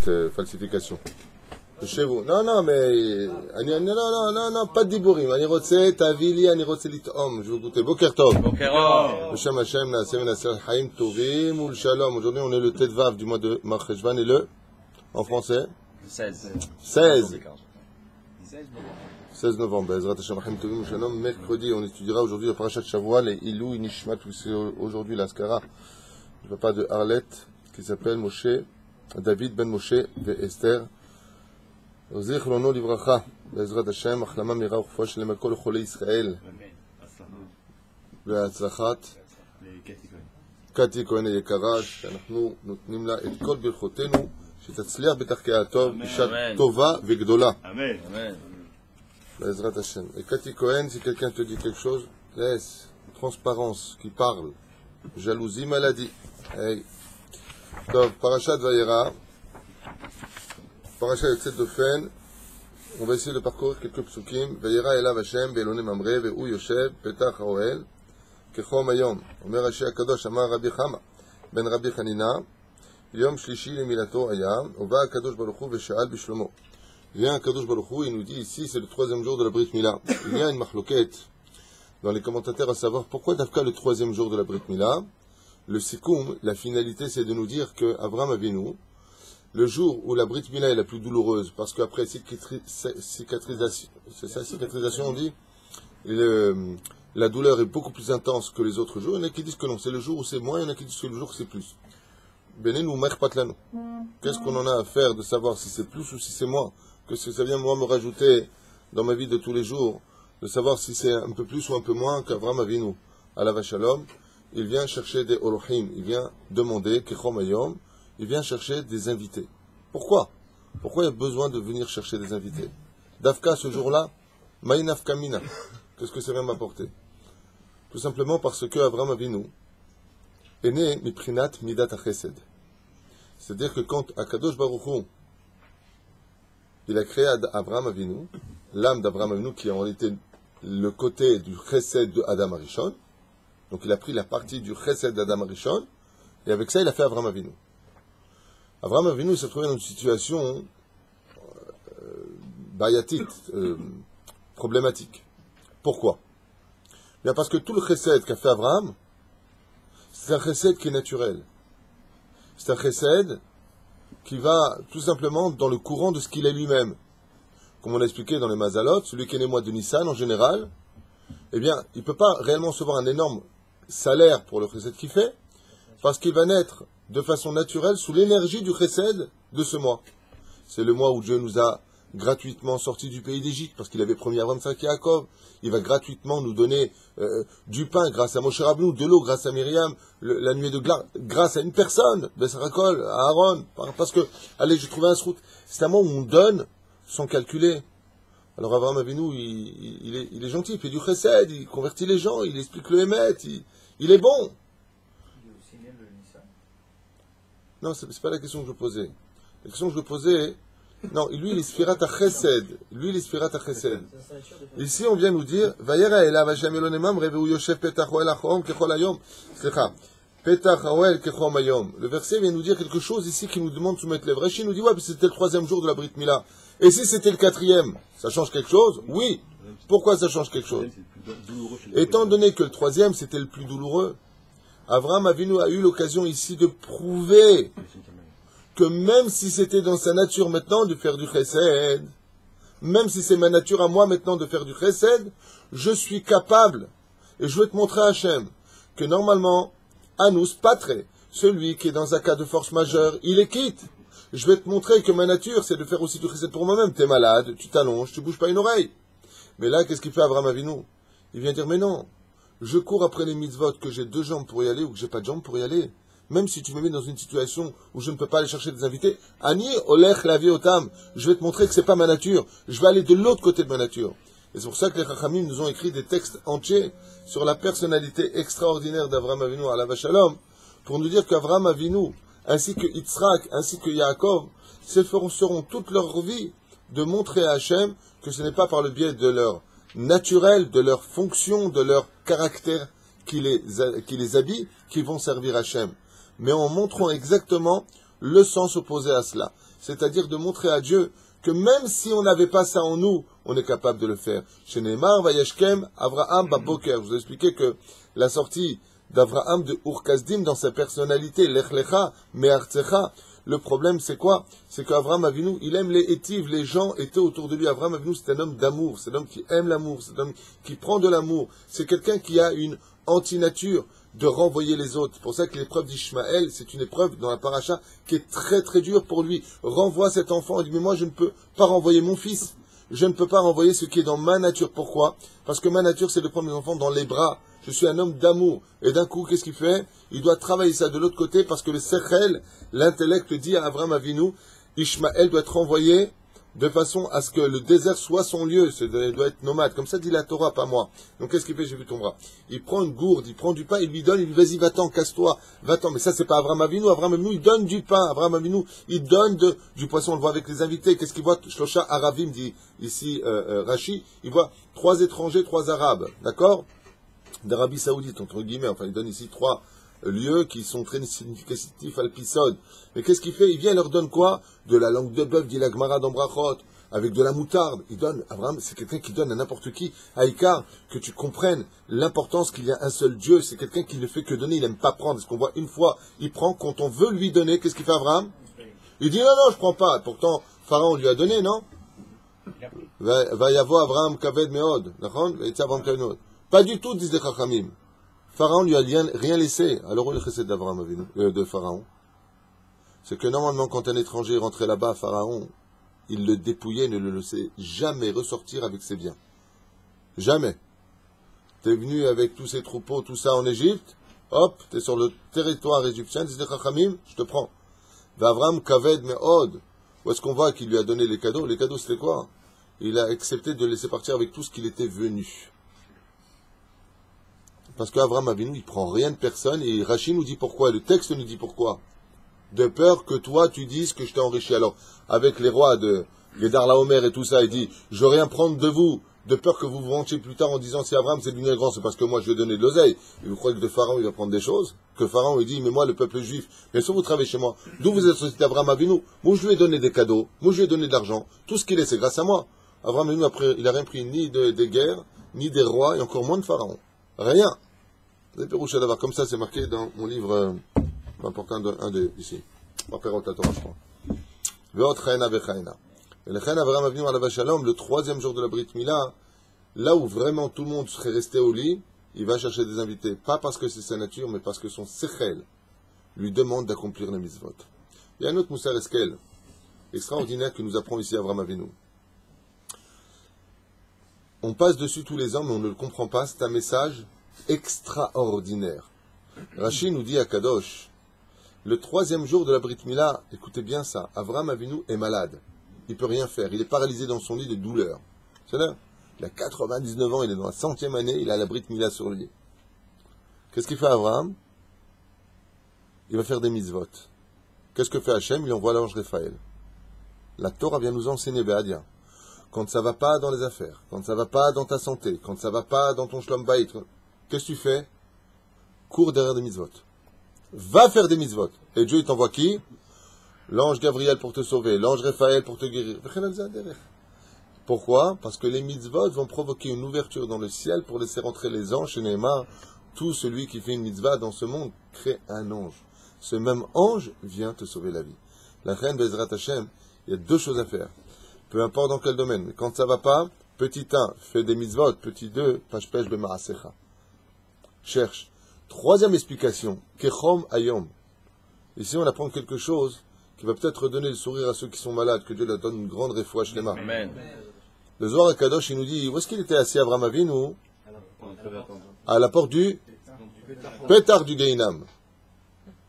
cette falsification. Chez vous. Non, non, mais... Non, pas de dibourim. Ani rotse, tavili, ani rotse litom. Je veux goûter. Boker tov. Hashem Hashem, naaseh menaseh chaim tovim ul shalom. Aujourd'hui, on est le Tetvav du mois de Mar Cheshvan et le, en français 16 novembre. Bezrat Hashem chaim tovim ul shalom. Mercredi, on étudiera aujourd'hui la parashat Shavuot et Ilou Nishmat. C'est aujourd'hui l'Askara, le papa de Arlette, qui s'appelle Moshe, David ben Moshe et Esther. זיכרונו לברכה, בעזרת השם, החלמה מהירה ורפואה שלמה לכל חולי ישראל. והצלחת קטי כהן היקרה, שאנחנו נותנים לה את כל ברכותינו, שתצליח בתחקיה הטוב, אישה טובה וגדולה. Amen. בעזרת השם. Et Cathy Cohen, si quelqu'un te dit quelque chose, laisse. Transparence, qui parle. Jalousie, maladie. Hey. טוב, פרשת וירא. Parasha Yotzet Dofen, on va essayer de parcourir quelques psukim. Vayera elav Hashem, ve'elone mamre, ve'u yoshev, petach haoel, kechom hayom. Omer Rashi HaKadosh, amar Rabbi Chama, ben Rabbi Chanina, yom shlishi lemilato hayam, ova HaKadosh Baruch Hu ve'sha'al bishlomo. Vient HaKadosh Baruch Hu, il nous dit ici, c'est le troisième jour de la Brit Mila. Il y a une marloquette dans les commentateurs à savoir pourquoi d'Afka le troisième jour de la Brit Mila. Le sikoum, la finalité, c'est de nous dire que Avram Avinu, le jour où la Brit Mila est la plus douloureuse, parce qu'après cicatrisation, c'est ça, cicatrisation on dit, la douleur est beaucoup plus intense que les autres jours. Il y en a qui disent que non, c'est le jour où c'est moins, il y en a qui disent que le jour où c'est plus. Benenou merpatlano. Qu'est-ce qu'on en a à faire de savoir si c'est plus ou si c'est moins? Que ça vient moi me rajouter dans ma vie de tous les jours, de savoir si c'est un peu plus ou un peu moins qu'Avram Avinu. À la Shalom, il vient chercher des Orochim, il vient demander, Kechom Hayom, il vient chercher des invités. Pourquoi? Pourquoi il y a besoin de venir chercher des invités? Dafka, ce jour-là, Maïnaf Kamina. Qu'est-ce que ça vient m'apporter? Tout simplement parce que Avram Avinu est né Miprinat Midat HaChesed. C'est-à-dire que quand Akadosh Baruch Hu, il a créé Avram Avinu, l'âme d'Avram Avinu qui est en réalité le côté du Chesed de Adam Arishon, donc il a pris la partie du Chesed d'Adam Arishon, et avec ça il a fait Avram Avinu. Avram Avinu s'est trouvé dans une situation bayatique, problématique. Pourquoi? Bien parce que tout le chesed qu'a fait Avram, c'est un chesed qui est naturel. C'est un chesed qui va tout simplement dans le courant de ce qu'il est lui-même. Comme on l'a expliqué dans les Mazalot, celui qui est né mois de Nissan en général, eh bien, il ne peut pas réellement recevoir un énorme salaire pour le chesed qu'il fait, parce qu'il va naître de façon naturelle sous l'énergie du chesed de ce mois. C'est le mois où Dieu nous a gratuitement sortis du pays d'Égypte, parce qu'il avait promis à Abraham, Isaac et Jacob. Il va gratuitement nous donner du pain grâce à Moshe Rabbeinu, de l'eau grâce à Myriam, la nuée de glace grâce à une personne, Bessarakol, à Aaron. Parce que, allez, j'ai trouvé un srout. C'est un moment où on donne sans calculer. Alors Abraham Avinu, il est gentil, il fait du chesed, il convertit les gens, il explique le Hémet, il est bon. Non, c'est pas la question que je posais. La question que je posais, non, lui, il est Sfirat HaChesed. Lui, il est Sfirat HaChesed. Ici, on vient nous dire, Vayera elav Hashem elone mamre ve'u yoshev petach haoel hachom kechol hayom. Slicha. Petach haoel kechom hayom. Le verset vient nous dire quelque chose ici qui nous demande de soumettre les vrais. Rashi nous dit, ouais, mais c'était le troisième jour de la Brit Mila. Et si c'était le quatrième, ça change quelque chose? Oui. Pourquoi ça change quelque chose? Étant donné que le troisième, c'était le plus douloureux, Avram Avinu a eu l'occasion ici de prouver que même si c'était dans sa nature maintenant de faire du chesed, même si c'est ma nature à moi maintenant de faire du chesed, je suis capable, et je veux te montrer Hachem, que normalement, Anus Patre, celui qui est dans un cas de force majeure, il est quitte. Je vais te montrer que ma nature, c'est de faire aussi du chesed pour moi-même. T'es malade, tu t'allonges, tu bouges pas une oreille. Mais là, qu'est-ce qu'il fait Avram Avinu? Il vient dire, mais non, je cours après les mitzvot, que j'ai 2 jambes pour y aller ou que j'ai pas de jambes pour y aller. Même si tu me mets dans une situation où je ne peux pas aller chercher des invités, Ani olech lavi otam, je vais te montrer que c'est pas ma nature. Je vais aller de l'autre côté de ma nature. Et c'est pour ça que les Chachamim nous ont écrit des textes entiers sur la personnalité extraordinaire d'Avram Avinu à la Shalom, pour nous dire qu'Avram Avinu, ainsi que Yitzhak, ainsi que Yaakov, seront toute leur vie de montrer à Hachem que ce n'est pas par le biais de leur naturel, de leur fonction, de leur caractère qui les habille, qui vont servir Hachem, mais en montrant exactement le sens opposé à cela. c'est-à-dire de montrer à Dieu que même si on n'avait pas ça en nous, on est capable de le faire. Chez Neymar, Vayeshkem, Avraham, Baboker. Je vous ai expliqué que la sortie d'Avraham de Ur-Kasdim dans sa personnalité, Lech Lecha, Me'artzecha, le problème c'est quoi? C'est qu'Avraham Avinu, il aime les étives, les gens étaient autour de lui. Avraham Avinu, c'est un homme d'amour, c'est un homme qui aime l'amour, c'est un homme qui prend de l'amour. C'est quelqu'un qui a une antinature de renvoyer les autres. C'est pour ça que l'épreuve d'Ishmaël, c'est une épreuve dans la paracha qui est très très dure pour lui. Renvoie cet enfant, il dit, mais moi je ne peux pas renvoyer mon fils. Je ne peux pas renvoyer ce qui est dans ma nature. Pourquoi? Parce que ma nature, c'est de prendre mes enfants dans les bras. Je suis un homme d'amour. Et d'un coup, qu'est-ce qu'il fait? Il doit travailler ça de l'autre côté parce que le sechel, l'intellect, dit à Avraham Avinu, Ishmaël doit être envoyé de façon à ce que le désert soit son lieu. Il doit être nomade. Comme ça dit la Torah, pas moi. Donc qu'est-ce qu'il fait? J'ai vu ton bras. Il prend une gourde, il prend du pain, il lui donne, il lui dit, vas-y, va-t'en, casse-toi, va-t'en. Mais ça, c'est pas Avraham Avinu. Avraham Avinu, il donne du pain. Avraham Avinu, il donne du poisson. On le voit avec les invités. Qu'est-ce qu'il voit? Shlosha Aravim, dit ici Rashi. Il voit 3 étrangers, 3 arabes. D'accord? D'Arabie Saoudite, entre guillemets. Enfin, il donne ici 3 lieux qui sont très significatifs à l'épisode. Mais qu'est-ce qu'il fait? Il vient et leur donne quoi? De la langue de bœuf, dit la Gemara dans Brachot, avec de la moutarde. Il donne, Abraham, c'est quelqu'un qui donne à n'importe qui. Haïkar, que tu comprennes l'importance qu'il y a un seul Dieu. C'est quelqu'un qui ne fait que donner, il n'aime pas prendre. Est-ce qu'on voit une fois, il prend, quand on veut lui donner, qu'est-ce qu'il fait Abraham? Il dit, non, je prends pas. Pourtant, Pharaon lui a donné, non? Va y avoir Abraham Kaved Meod. Pas du tout, disent les Chachamim. Pharaon lui a rien laissé. Alors, il est d'Abraham de Pharaon. C'est que normalement, quand un étranger rentrait là-bas, Pharaon, il le dépouillait, ne le laissait jamais ressortir avec ses biens. Jamais. T'es venu avec tous ces troupeaux, tout ça en Égypte, hop, t'es sur le territoire égyptien, disent les Chachamim, je te prends. V'Avram Kaved Me'od. Où est-ce qu'on voit qu'il lui a donné les cadeaux? Les cadeaux, c'était quoi? Il a accepté de le laisser partir avec tout ce qu'il était venu. Parce qu'Avraham Avinu, il prend rien de personne, et Rashi nous dit pourquoi, le texte nous dit pourquoi. De peur que toi, tu dises que je t'ai enrichi. Alors, avec les rois de Gédar Laomer et tout ça, il dit, je veux rien prendre de vous, de peur que vous vous vantiez plus tard en disant, si Abraham c'est devenu grand, c'est parce que moi je lui ai donné de l'oseille. Et vous croyez que de Pharaon, il va prendre des choses? Que Pharaon, il dit, mais moi, le peuple juif, bien sûr, vous travaillez chez moi. D'où vous êtes société Abraham Avinu? Moi, je lui ai donné des cadeaux, moi, je lui ai donné de l'argent. Tout ce qu'il est, c'est grâce à moi. Abraham Avinu, après, il n'a rien pris ni des guerres, ni des rois, et encore moins de Pharaon. Rien. Vous avez d'avoir comme ça, c'est marqué dans mon livre, important, un de ici. Le troisième jour de la Brit Mila, là où vraiment tout le monde serait resté au lit, il va chercher des invités. Pas parce que c'est sa nature, mais parce que son sechel lui demande d'accomplir les mitzvot. Il y a un autre Moussar Eskel, extraordinaire, que nous apprend ici Avraham Avinu. On passe dessus tous les ans, mais on ne le comprend pas. C'est un message extraordinaire. Rashi nous dit à Kadosh, le troisième jour de la Brit Mila, écoutez bien ça, Avraham Avinu est malade. Il ne peut rien faire. Il est paralysé dans son lit de douleur. C'est là. Il a 99 ans, il est dans la 100e année, il a la Brit Mila sur le lit. Qu'est-ce qu'il fait Avraham? Il va faire des mitzvot. Qu'est-ce que fait Hachem? Il envoie l'ange Raphaël. La Torah vient nous enseigner, Béadia. Quand ça ne va pas dans les affaires, quand ça ne va pas dans ta santé, quand ça ne va pas dans ton shlom bayit, qu'est-ce que tu fais? Cours derrière des mitzvot. Va faire des mitzvot. Et Dieu, il t'envoie qui? L'ange Gabriel pour te sauver, l'ange Raphaël pour te guérir. Pourquoi? Parce que les mitzvot vont provoquer une ouverture dans le ciel pour laisser rentrer les anges. Chez Neymar, tout celui qui fait une mitzvah dans ce monde crée un ange. Ce même ange vient te sauver la vie. La reine Bezrat Hashem, il y a 2 choses à faire. Peu importe dans quel domaine. Mais quand ça va pas, petit 1, fais des mitzvot. Petit 2, pashpesh b'ma'asecha. Cherche. Troisième explication, Kechom Ayom. Ici, on apprend quelque chose qui va peut-être donner le sourire à ceux qui sont malades, que Dieu leur donne une grande réfoua chez les mains. Amen. Le Zohar HaKadosh, il nous dit, où est-ce qu'il était assis Avraham Avinu? À la porte du pétard du Gehinam.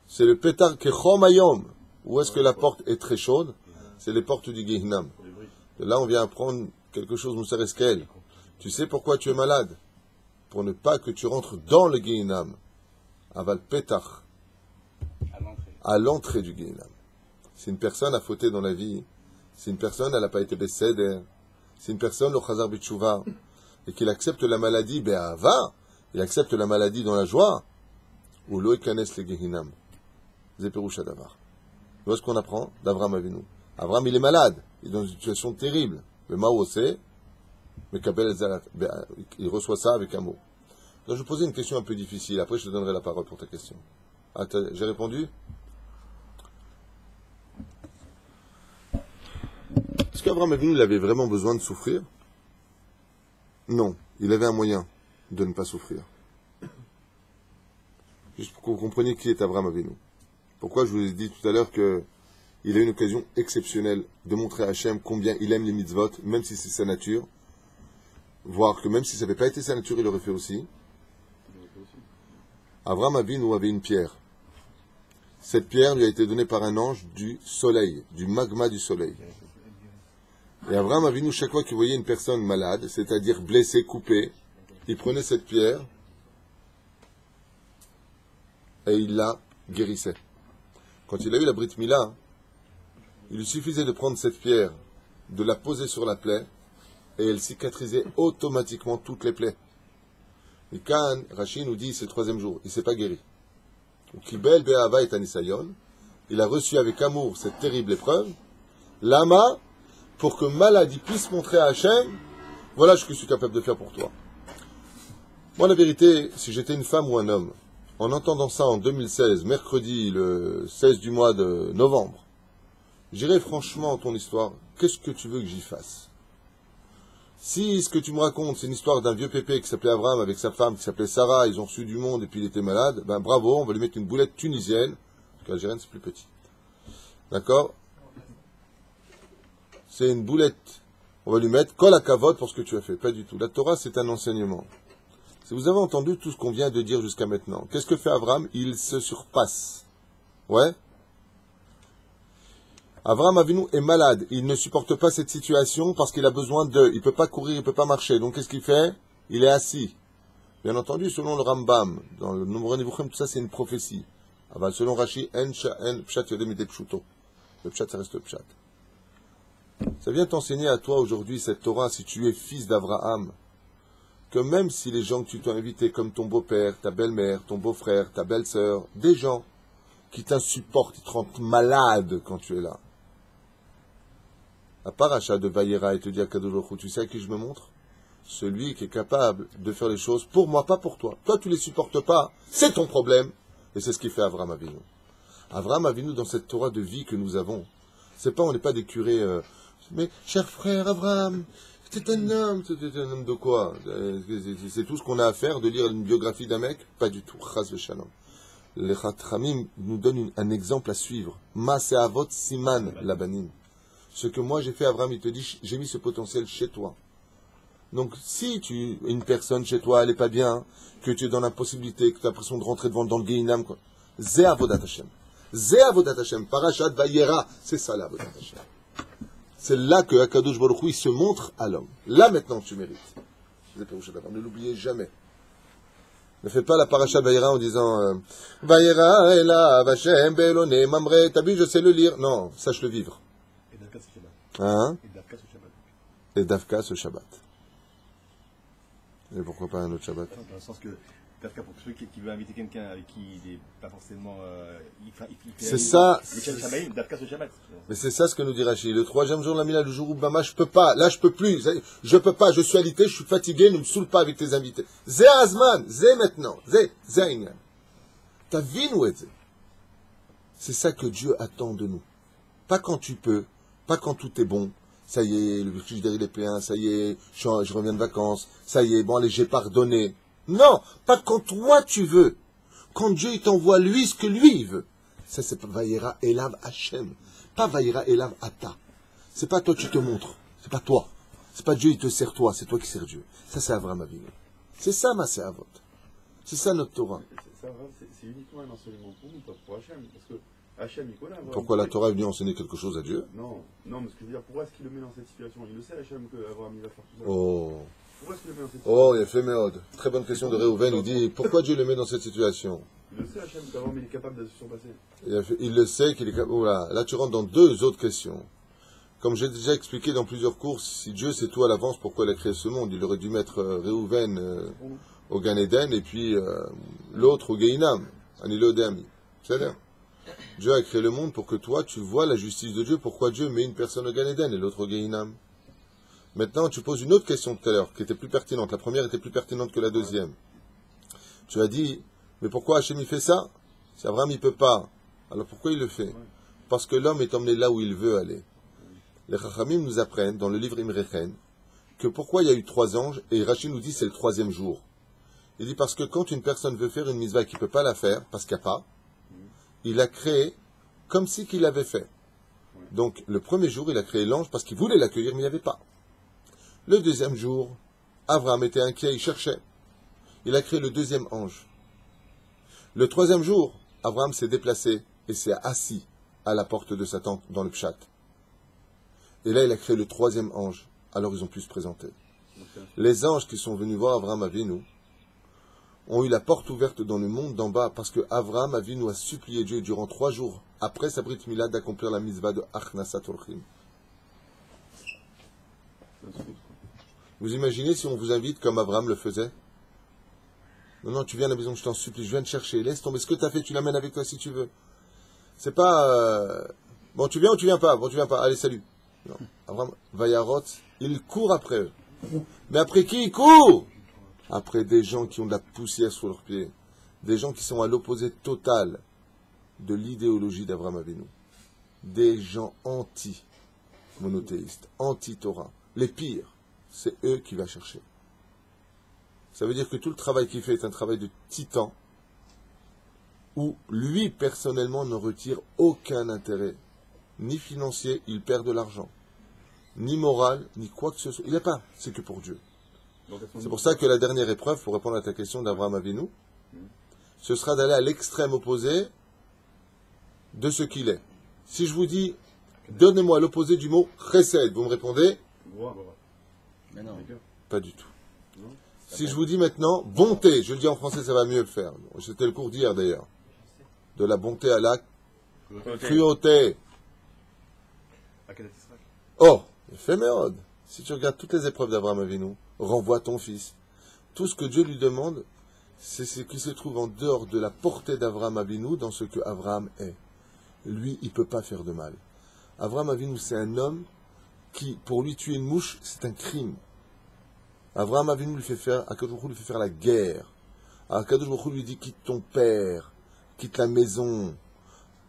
C'est le pétard Kechom Ayom. Où est-ce que la porte est très chaude? C'est les portes du Gehinam. Et là, on vient apprendre quelque chose, Moussar Eskel. Tu sais pourquoi tu es malade? Pour ne pas que tu rentres dans le Gehinam. Aval Petach, à l'entrée du Gehinam. Si une personne a fauté dans la vie, si une personne elle n'a pas été Besséder, si une personne le Chazar B'Tchouva, et qu'il accepte la maladie, Be'ava, il accepte la maladie dans la joie, ou lo ekanes le Gehinam. Zeperoucha Davar. Où est-ce qu'on apprend? D'Avraham Avinu. Abraham, il est malade. Il est dans une situation terrible. Le Maosé, mais il reçoit ça avec amour. Donc, je vais poser une question un peu difficile. Après, je te donnerai la parole pour ta question. Ah, j'ai répondu? Est-ce qu'Abraham Avinu, il avait vraiment besoin de souffrir? Non. Il avait un moyen de ne pas souffrir. Juste pour que vous compreniez qui est Abraham Avinu. Pourquoi je vous ai dit tout à l'heure qu'il a une occasion exceptionnelle de montrer à Hachem combien il aime les mitzvot, même si c'est sa nature. Voire que même si ça n'avait pas été sa nature, il l'aurait fait aussi. Abraham Avinu avait une pierre. Cette pierre lui a été donnée par un ange du soleil, du magma du soleil. Et Abraham Avinu, chaque fois qu'il voyait une personne malade, c'est-à-dire blessée, coupée, il prenait cette pierre et il la guérissait. Quand il a eu la Brit Mila, il lui suffisait de prendre cette pierre, de la poser sur la plaie, et elle cicatrisait automatiquement toutes les plaies. Et quand Rashi nous dit, c'est le 3e jour, il ne s'est pas guéri. Kibel be'ava et anisayon, il a reçu avec amour cette terrible épreuve. Lama, pour que maladie puisse montrer à Hachem, voilà ce que je suis capable de faire pour toi. Moi, la vérité, si j'étais une femme ou un homme, en entendant ça en 2016, mercredi, le 16 du mois de novembre, je dirais franchement ton histoire, qu'est-ce que tu veux que j'y fasse? Si ce que tu me racontes, c'est une histoire d'un vieux pépé qui s'appelait Abraham avec sa femme qui s'appelait Sarah, ils ont reçu du monde et puis il était malade, ben bravo, on va lui mettre une boulette tunisienne, parce qu'algérienne c'est plus petit. D'accord? C'est une boulette, on va lui mettre kol hakavod pour ce que tu as fait. Pas du tout. La Torah c'est un enseignement. Si vous avez entendu tout ce qu'on vient de dire jusqu'à maintenant, qu'est-ce que fait Abraham? Il se surpasse. Ouais? Abraham Avinu est malade, il ne supporte pas cette situation parce qu'il a besoin d'eux. Il ne peut pas courir, il ne peut pas marcher. Donc qu'est-ce qu'il fait? Il est assis. Bien entendu, selon le Rambam, dans le Nombre Nevuchim, tout ça c'est une prophétie. Selon Rashi, en pshat yodem ide pshuto. Le pshat, ça reste le pshat. Ça vient t'enseigner à toi aujourd'hui cette Torah, si tu es fils d'Abraham, que même si les gens que tu t'as invités, comme ton beau-père, ta belle-mère, ton beau-frère, ta belle-sœur, des gens qui t'insupportent, ils te rendent malade quand tu es là. La paracha de Vayera, il te dit à Kadosh Baruch Hu, tu sais à qui je me montre? Celui qui est capable de faire les choses pour moi, pas pour toi. Toi, tu les supportes pas, c'est ton problème. Et c'est ce qu'il fait Avraham Avinu. Avraham Avinu, dans cette Torah de vie que nous avons, on n'est pas des curés, mais cher frère Avraham, c'est un homme de quoi? C'est tout ce qu'on a à faire, de lire une biographie d'un mec? Pas du tout, chas v'shalom. Les Chachamim nous donnent un exemple à suivre. Maase avot siman labanim. Ce que moi j'ai fait, Abraham, il te dit, j'ai mis ce potentiel chez toi. Donc, si une personne chez toi, elle n'est pas bien, que tu es dans l'impossibilité, que tu as l'impression de rentrer dans le Gehinam, quoi. Zé avodat Hashem. Zé avodat Hashem. Parashat Vayera. C'est ça, l'avodat Hashem. C'est là que Akadosh Baruch Hu, il se montre à l'homme. Là, maintenant, tu mérites. Ne l'oubliez jamais. Ne fais pas la parashat Vayera en disant Vayera ela Hashem be'elone mamre. T'as vu, je sais le lire. Non, sache le vivre. Hein? Et Davka ce Shabbat. Et pourquoi pas un autre Shabbat? Dans le sens que Davka, pour celui qui veut inviter quelqu'un avec qui il n'est pas forcément. C'est ça. Davka ce Shabbat. Mais c'est ça ce que nous dit Rashi. Le 3e jour de la Mila, le jour où Bama, je peux pas. Là, je peux plus. Je peux pas. Je suis alité, je suis fatigué. Ne me saoule pas avec tes invités. Zé Azman. Zé maintenant. Zé Aïnyan. T'as vu nous être. C'est ça que Dieu attend de nous. Pas quand tu peux. Pas quand tout est bon. Ça y est, le frigidaire il est plein, ça y est, je reviens de vacances, ça y est, bon allez, j'ai pardonné. Non, pas quand toi tu veux. Quand Dieu il t'envoie lui ce que lui il veut. Ça c'est pas Vayera Elav Hashem. Pas Vayera Elav Ata. C'est pas toi tu te montres. C'est pas toi. C'est pas Dieu il te sert toi, c'est toi qui sers Dieu. Ça c'est Avraham Avinu. C'est ça ma Avot. C'est ça notre Torah. C'est uniquement un enseignement pour nous, pas pour Hashem. Parce que Hachem, il connaît Abraham. Pourquoi la Torah est venue enseigner quelque chose à Dieu? Non, mais ce que je veux dire, pourquoi est-ce qu'il le met dans cette situation? Il le sait, Hachem, qu'Abraham il va faire tout ça. Pourquoi est-ce qu'il le met dans cette situation? Oh, il a fait Méod. Très bonne question de Réhouven. Il dit pourquoi Dieu le met dans cette situation? Il le sait, Hachem, qu'Abraham il est capable de se surpasser. Il le sait qu'il est capable. Voilà. Là, tu rentres dans deux autres questions. Comme j'ai déjà expliqué dans plusieurs cours, si Dieu sait tout à l'avance pourquoi il a créé ce monde, il aurait dû mettre Réhouven au Gan Eden et puis l'autre au Gehinam, Anilo Deami. C'est-à-dire Dieu a créé le monde pour que toi, tu vois la justice de Dieu, pourquoi Dieu met une personne au Gan Eden et l'autre au Gehinam. Maintenant, tu poses une autre question tout à l'heure, qui était plus pertinente. La première était plus pertinente que la deuxième. Tu as dit, mais pourquoi Hachem il fait ça? Si Abraham il peut pas, alors pourquoi il le fait? Parce que l'homme est emmené là où il veut aller. Les Chachamim nous apprennent, dans le livre Imrechen, que pourquoi il y a eu 3 anges, et Rachid nous dit c'est le 3e jour. Il dit parce que quand une personne veut faire une mitzvah qui ne peut pas la faire, parce qu'il n'y a pas, il a créé comme si qu'il l'avait fait. Donc le premier jour, il a créé l'ange parce qu'il voulait l'accueillir, mais il n'y avait pas. Le 2e jour, Abraham était inquiet, il cherchait. Il a créé le 2e ange. Le 3e jour, Abraham s'est déplacé et s'est assis à la porte de sa tente dans le Pshat. Et là, il a créé le 3e ange. Alors ils ont pu se présenter. Les anges qui sont venus voir Abraham Avinu ont eu la porte ouverte dans le monde d'en bas parce que Abraham Avinu a supplié Dieu durant 3 jours après sa Brit Mila d'accomplir la mitzvah de Achnasat Orchim. Vous imaginez si on vous invite comme Abraham le faisait? Non, tu viens à la maison, je t'en supplie, je viens te chercher, laisse tomber ce que tu as fait, tu l'amènes avec toi si tu veux. C'est pas... Bon, tu viens ou tu viens pas? Bon, tu viens pas, allez, salut. Non, Abraham, Vayarot, il court après eux. Mais après qui il court? Après des gens qui ont de la poussière sous leurs pieds. Des gens qui sont à l'opposé total de l'idéologie d'Abraham Avinu. Des gens anti-monothéistes, anti-Torah. Les pires, c'est eux qu'il va chercher. Ça veut dire que tout le travail qu'il fait est un travail de titan, où lui, personnellement, ne retire aucun intérêt. Ni financier, il perd de l'argent. Ni moral, ni quoi que ce soit. Il n'y a pas, c'est que pour Dieu. C'est pour ça que la dernière épreuve, pour répondre à ta question d'Abraham Avinu, ce sera d'aller à l'extrême opposé de ce qu'il est. Si je vous dis, donnez-moi l'opposé du mot chesed, vous me répondez? Mais non. Pas du tout. Si je vous dis maintenant, bonté, je le dis en français, ça va mieux le faire. C'était le cours d'hier d'ailleurs. De la bonté à la cruauté. Oh, éphémérode. Si tu regardes toutes les épreuves d'Abraham Avinu, renvoie ton fils. Tout ce que Dieu lui demande, c'est ce qui se trouve en dehors de la portée d'Abraham Avinu dans ce que Abraham est. Lui, il ne peut pas faire de mal. Abraham Avinu, c'est un homme qui, pour lui, tuer une mouche, c'est un crime. Abraham Avinu lui fait faire, Akadosh Baruch Hu lui fait faire la guerre. Akadosh Baruch Hu lui dit quitte ton père, quitte la maison.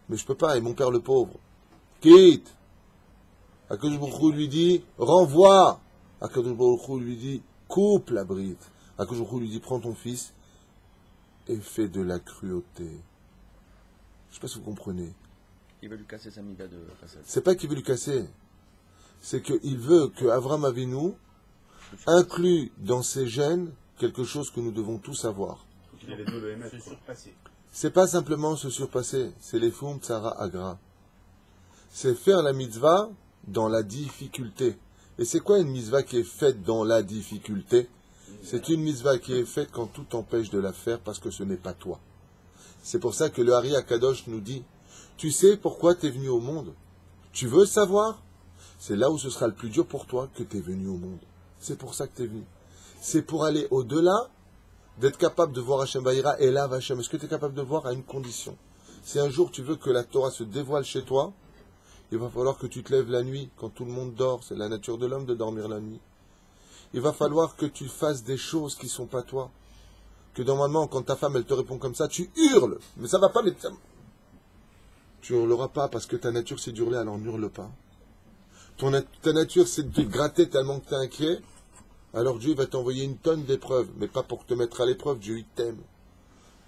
Mais je peux pas, et mon père le pauvre. Quitte. Akadosh Baruch Hu lui dit renvoie. Akadosh Baruch Hu lui dit coupe la bride. Akadosh Baruch Hu lui dit prends ton fils et fais de la cruauté. Je sais pas si vous comprenez. Il veut lui casser sa mida de façade. C'est pas qu'il veut lui casser. C'est qu'il veut que Abraham Avinu inclut dans ses gènes quelque chose que nous devons tous avoir. C'est pas simplement se surpasser, c'est les fum tsara agra. C'est faire la mitzvah dans la difficulté. Et c'est quoi une mitzvah qui est faite dans la difficulté? C'est une mitzvah qui est faite quand tout t'empêche de la faire parce que ce n'est pas toi. C'est pour ça que le Hari Akadosh nous dit, tu sais pourquoi tu es venu au monde? Tu veux savoir? C'est là où ce sera le plus dur pour toi que tu es venu au monde. C'est pour ça que tu es venu. C'est pour aller au-delà, d'être capable de voir Hashem Vayira et là Hashem. Est-ce que tu es capable de voir à une condition? Si un jour tu veux que la Torah se dévoile chez toi, il va falloir que tu te lèves la nuit quand tout le monde dort. C'est la nature de l'homme de dormir la nuit. Il va falloir que tu fasses des choses qui ne sont pas toi. Que normalement, quand ta femme elle te répond comme ça, tu hurles. Mais ça va pas, mais tu hurleras pas parce que ta nature c'est d'hurler, alors n'hurle pas. Ta nature c'est de te gratter tellement que tu es inquiet. Alors Dieu va t'envoyer une tonne d'épreuves, mais pas pour te mettre à l'épreuve, Dieu il t'aime.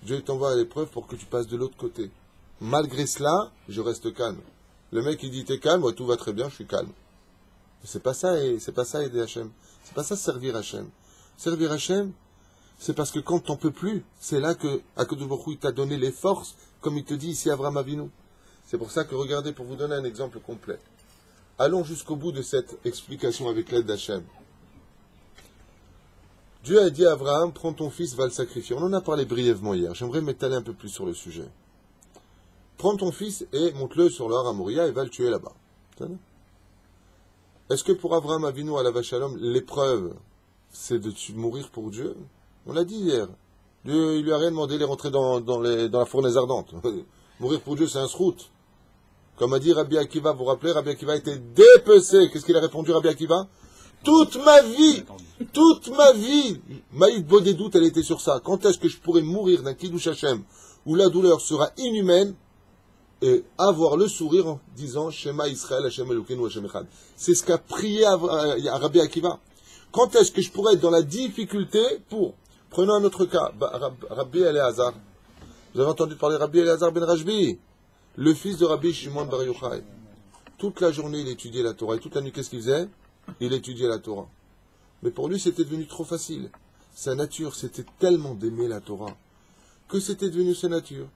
Dieu t'envoie à l'épreuve pour que tu passes de l'autre côté. Malgré cela, je reste calme. Le mec il dit t'es calme, ouais, tout va très bien, je suis calme. C'est pas ça, et c'est pas ça aider Hachem. C'est pas ça servir Hachem. Servir Hachem, c'est parce que quand t'en peux plus, c'est là que Akadosh Baruch Hu t'a donné les forces, comme il te dit ici Avraham Avinu. C'est pour ça que regardez, pour vous donner un exemple complet. Allons jusqu'au bout de cette explication avec l'aide d'Hachem. Dieu a dit à Abraham, prends ton fils, va le sacrifier. On en a parlé brièvement hier. J'aimerais m'étaler un peu plus sur le sujet. Prends ton fils et monte-le sur le Har Moriah et va le tuer là-bas. Est-ce que pour Abraham Avinu à la Shalom, l'épreuve, c'est de mourir pour Dieu? On l'a dit hier. Dieu, il lui a rien demandé, il est rentré dans la fournaise ardente. Mourir pour Dieu, c'est un srout. Comme a dit Rabbi Akiva, vous vous rappelez, Rabbi Akiva était dépecé. Qu'est-ce qu'il a répondu, Rabbi Akiva? Toute ma vie, Maïd Bodédout, elle était sur ça. Quand est-ce que je pourrais mourir d'un Kiddush Hashem, où la douleur sera inhumaine, et avoir le sourire en disant Shema Israël, Hashem Elokeinu, Hashem Echad. C'est ce qu'a prié à Rabbi Akiva. Quand est-ce que je pourrais être dans la difficulté pour, prenons un autre cas, Rabbi Eliezer. Vous avez entendu parler de Rabbi Eliezer ben Rajbi, le fils de Rabbi Shimon bar Yochai. Toute la journée, il étudiait la Torah. Et toute la nuit, qu'est-ce qu'il faisait? Il étudiait la Torah. Mais pour lui, c'était devenu trop facile. Sa nature, c'était tellement d'aimer la Torah, que c'était devenu sa nature.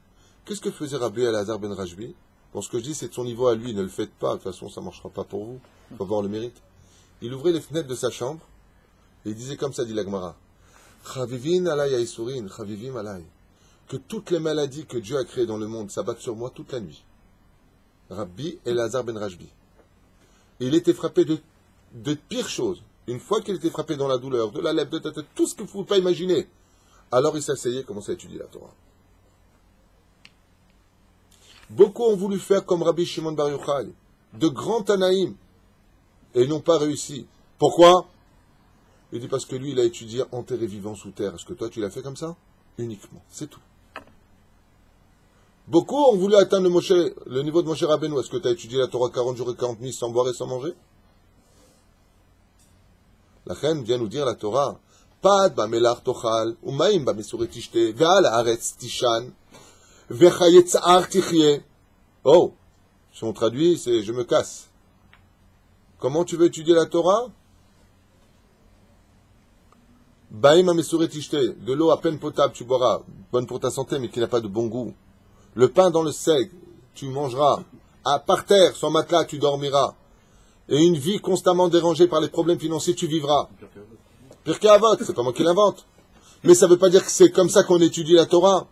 Qu'est-ce que faisait Rabbi Eliezer ben Rajbi? Bon, ce que je dis, c'est de son niveau à lui, ne le faites pas, de toute façon, ça ne marchera pas pour vous. Il faut avoir le mérite. Il ouvrait les fenêtres de sa chambre, et il disait comme ça, dit la Gemara, Chavivin alay aïsourin, chavivim alay. Que toutes les maladies que Dieu a créées dans le monde s'abattent sur moi toute la nuit. Rabbi Eliezer ben Rajbi. Il était frappé de pires choses. Une fois qu'il était frappé dans la douleur, de la lèpre, de tout ce que vous ne pouvez pas imaginer, alors il s'asseyait et commençait à étudier la Torah. Beaucoup ont voulu faire comme Rabbi Shimon bar Yochai, de grands Tanaïm, et ils n'ont pas réussi. Pourquoi? Il dit parce que lui, il a étudié enterré vivant sous terre. Est-ce que toi, tu l'as fait comme ça? Uniquement, c'est tout. Beaucoup ont voulu atteindre le niveau de Moshe Rabbeinu. Est-ce que tu as étudié la Torah 40 jours et 40 nuits sans boire et sans manger? La reine vient nous dire la Torah. Pad ba melach tochal, umaim ba mesuret tishte, ve'al haaretz tishan, ve'chayetzar tichye. Oh, si on traduit, c'est je me casse. Comment tu veux étudier la Torah? Baim ba mesuret tishte, de l'eau à peine potable tu boiras, bonne pour ta santé mais qui n'a pas de bon goût. Le pain dans le sec, tu mangeras. Par terre, sans matelas, tu dormiras. Et une vie constamment dérangée par les problèmes financiers, tu vivras. Pire qu'Avot, c'est pas moi qui l'invente. Mais ça ne veut pas dire que c'est comme ça qu'on étudie la Torah.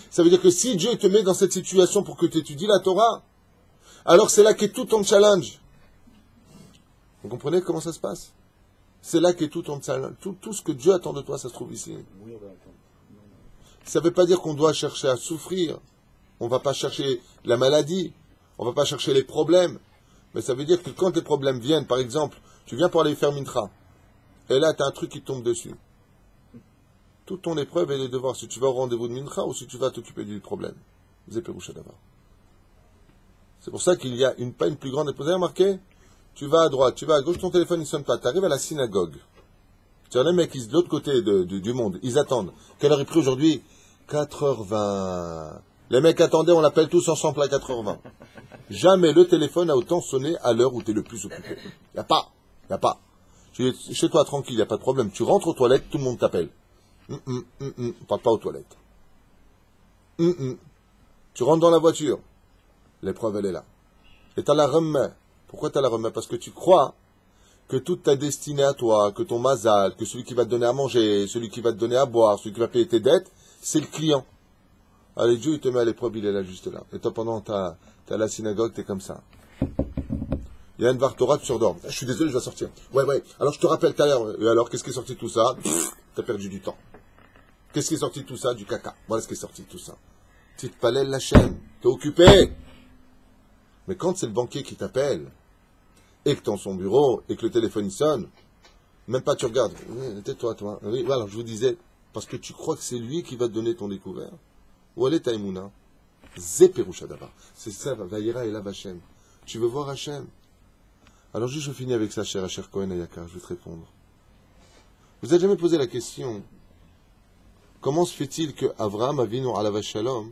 Ça veut dire que si Dieu te met dans cette situation pour que tu étudies la Torah, alors c'est là qu'est tout ton challenge. Vous comprenez comment ça se passe? C'est là qu'est tout ton challenge. Tout ce que Dieu attend de toi, ça se trouve ici. Ça ne veut pas dire qu'on doit chercher à souffrir. On ne va pas chercher la maladie. On ne va pas chercher les problèmes. Mais ça veut dire que quand les problèmes viennent, par exemple, tu viens pour aller faire mincha, et là, tu as un truc qui tombe dessus. Toute ton épreuve, elle est de voir si tu vas au rendez-vous de mincha ou si tu vas t'occuper du problème. C'est pour ça qu'il y a pas une plus grande épreuve. Vous avez remarqué? Tu vas à droite, tu vas à gauche, ton téléphone ne sonne pas. Tu arrives à la synagogue. Tu as les mecs de l'autre côté du monde. Ils attendent. Quelle heure est pris aujourd'hui? 4h20. Les mecs attendaient, on l'appelle tous ensemble à 4h20. Jamais le téléphone a autant sonné à l'heure où tu es le plus occupé. Il n'y a pas. Tu es chez toi tranquille, il n'y a pas de problème. Tu rentres aux toilettes, tout le monde t'appelle. On ne parle pas aux toilettes. Tu rentres dans la voiture. L'épreuve, elle est là. Et tu as la remets. Pourquoi tu as la remets? Parce que tu crois que toute ta destinée à toi, que ton mazal, que celui qui va te donner à manger, celui qui va te donner à boire, celui qui va payer tes dettes, c'est le client. Allez, Dieu, il te met à l'épreuve, il est là, juste là. Et toi, pendant, t'es à la synagogue, t'es comme ça. Il y a une Vartora, tu sors. Je suis désolé, je dois sortir. Ouais. Alors, je te rappelle tout à l'heure. Et alors, qu'est-ce qui est sorti de tout ça? T'as perdu du temps. Qu'est-ce qui est sorti de tout ça? Du caca. Voilà ce qui est sorti de tout ça. Tu te palais la chaîne. T'es occupé. Mais quand c'est le banquier qui t'appelle, et que t'es dans son bureau, et que le téléphone il sonne, même pas tu regardes. Tais-toi, toi. Oui, alors, je vous disais, parce que tu crois que c'est lui qui va te donner ton découvert. Où est Taïmouna? Zéperouchadaba. C'est ça, Vaïra et la Hachem. Tu veux voir Hachem? Alors juste je finis avec ça, cher Cohen Ayaka, je vais te répondre. Vous n'avez jamais posé la question, comment se fait-il que Avraham Avinu alav shalom,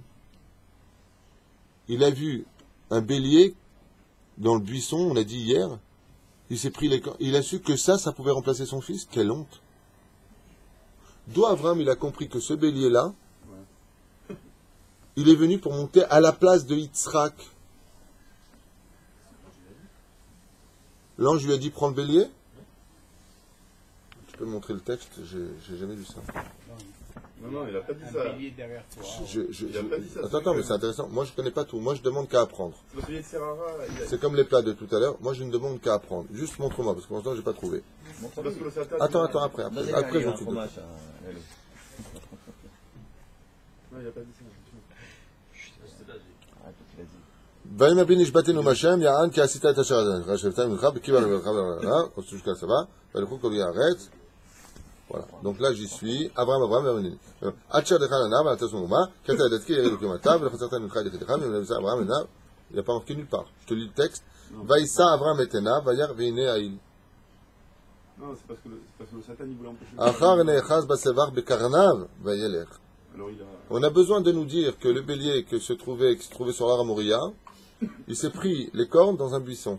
il a vu un bélier dans le buisson, on l'a dit hier, il a su que ça pouvait remplacer son fils? Quelle honte! D'où Avraham, il a compris que ce bélier-là, il est venu pour monter à la place de Yitzhak. L'ange lui a dit, prends le bélier. Tu peux me montrer le texte? J'ai jamais lu ça. Non, il n'a pas dit ça. Il a pas dit ça. Attends, mais c'est intéressant. Moi, je ne connais pas tout. Moi, je demande qu'à apprendre. C'est comme les plats de tout à l'heure. Moi, je ne demande qu'à apprendre. Juste montre-moi, parce que pour l'instant, je n'ai pas trouvé. Attends, après, je vais te dire. Non, il n'a pas dit ça. ויאמר בי נשבעתנו מהשם, יען כי עשית את אשר אדונך, שבתה ממך, בקיבה לברך ולברך, jusqu'à ça va, וילכו כל יהיה הארץ. Voilà. Donc là, j'y suis. Abraham, Abraham, Atcher de Khalana, Valata Souma, Kata Detki, Eric Mata, Velchasatan Mikhaï de Kham, Abraham, il n'y a pas marqué nulle part. Je te lis le texte. Vaïssa, Abraham, Etena, Vayar, Veine, Aïl. Non, c'est parce que le Satan, il voulait empêcher. Achar, Nechaz, Basevar, Bekarnav, Vayeler. On a besoin de nous dire que le bélier qui se trouvait sur l'Ara Moria, il s'est pris les cornes dans un buisson.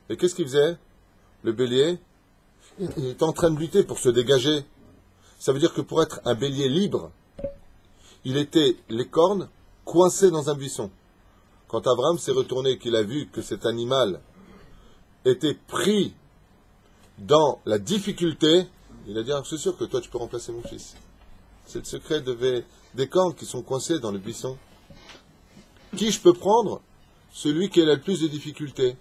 Et qu'est-ce qu'il faisait? Le bélier, il est en train de lutter pour se dégager. Ça veut dire que pour être un bélier libre, il était les cornes coincées dans un buisson. Quand Abraham s'est retourné et qu'il a vu que cet animal était pris dans la difficulté, il a dit, c'est sûr que toi tu peux remplacer mon fils. C'est le secret des cornes qui sont coincées dans le buisson. Qui je peux prendre? Celui qui a le plus de difficultés.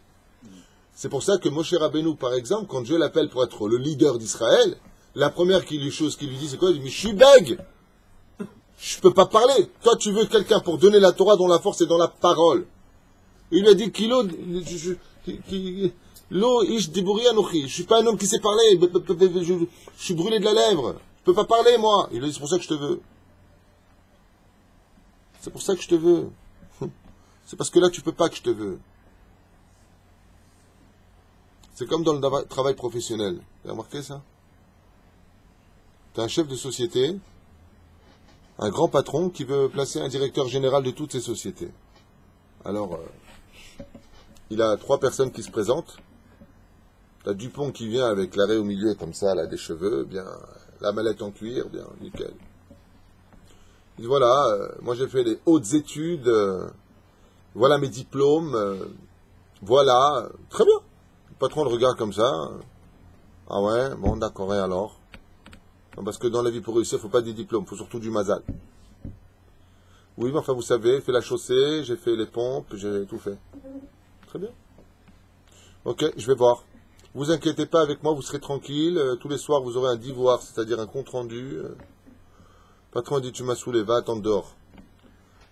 C'est pour ça que Moshe Rabbeinu, par exemple, quand Dieu l'appelle pour être le leader d'Israël, la première chose qu'il lui dit, c'est quoi? Il dit, mais je suis bègue. Je peux pas parler. Toi, tu veux quelqu'un pour donner la Torah dont la force est dans la parole. Il lui a dit, Lo ish diburi anochi. Je suis pas un homme qui sait parler. Je suis brûlé de la lèvre. Je peux pas parler, moi. Il lui a dit, c'est pour ça que je te veux. C'est pour ça que je te veux. C'est parce que là, tu peux pas que je te veux. C'est comme dans le travail professionnel. Vous avez remarqué ça? Tu as un chef de société, un grand patron qui veut placer un directeur général de toutes ces sociétés. Alors, il a 3 personnes qui se présentent. Tu as Dupont qui vient avec l'arrêt au milieu comme ça, là, des cheveux, bien, la mallette en cuir, bien, nickel. Il dit, voilà, moi j'ai fait les hautes études, voilà mes diplômes, voilà, très bien. Le patron le regarde comme ça. Ah ouais, bon d'accord, et alors? Non, parce que dans la vie pour réussir, il ne faut pas des diplômes, il faut surtout du mazal. Oui, mais enfin vous savez, j'ai fait la chaussée, j'ai fait les pompes, j'ai tout fait. Très bien. Ok, je vais voir. Vous inquiétez pas avec moi, vous serez tranquille. Tous les soirs, vous aurez un devoir, c'est-à-dire un compte rendu. Le patron dit, tu m'as saoulé, va attendre dehors.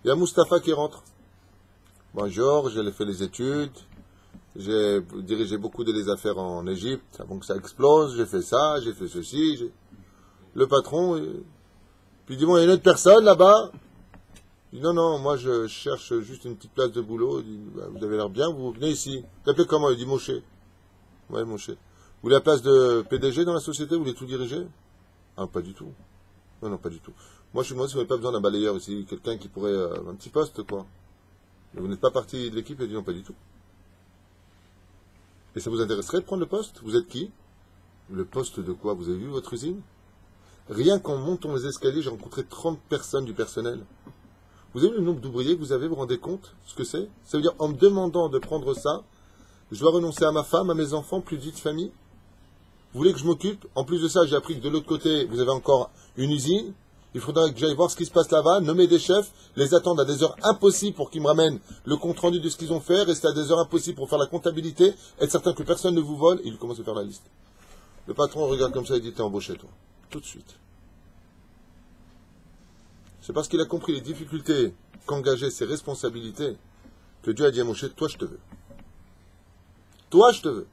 Il y a Mustapha qui rentre. Bonjour, j'ai fait les études. J'ai dirigé beaucoup des affaires en Égypte avant que ça explose. J'ai fait ça, j'ai fait ceci. Le patron, puis il dit, bon, il y a une autre personne là-bas. Il dit, non, moi je cherche juste une petite place de boulot. Il dit, bah, vous avez l'air bien, vous venez ici. Vous appelez comment? Il dit, Moshe. Ouais, Moshe. Vous voulez la place de PDG dans la société? Vous voulez tout diriger? Ah, pas du tout. Non, pas du tout. Moi, je me demande si vous n'avez pas besoin d'un balayeur ici, quelqu'un qui pourrait... un petit poste, quoi. Mais vous n'êtes pas parti de l'équipe? Il dit, non, pas du tout. Et ça vous intéresserait de prendre le poste? Vous êtes qui? Le poste de quoi? Vous avez vu votre usine? Rien qu'en montant les escaliers, j'ai rencontré 30 personnes du personnel. Vous avez vu le nombre d'ouvriers que vous avez? Vous vous rendez compte ce que c'est? Ça veut dire, en me demandant de prendre ça, je dois renoncer à ma femme, à mes enfants, plus de vie de famille? Vous voulez que je m'occupe? En plus de ça, j'ai appris que de l'autre côté, vous avez encore une usine. Il faudra que j'aille voir ce qui se passe là-bas, nommer des chefs, les attendre à des heures impossibles pour qu'ils me ramènent le compte-rendu de ce qu'ils ont fait, rester à des heures impossibles pour faire la comptabilité, être certain que personne ne vous vole, et il commence à faire la liste. Le patron regarde comme ça et dit, t'es embauché, toi. Tout de suite. C'est parce qu'il a compris les difficultés qu'engager ses responsabilités que Dieu a dit à Moshe, toi je te veux. Toi je te veux.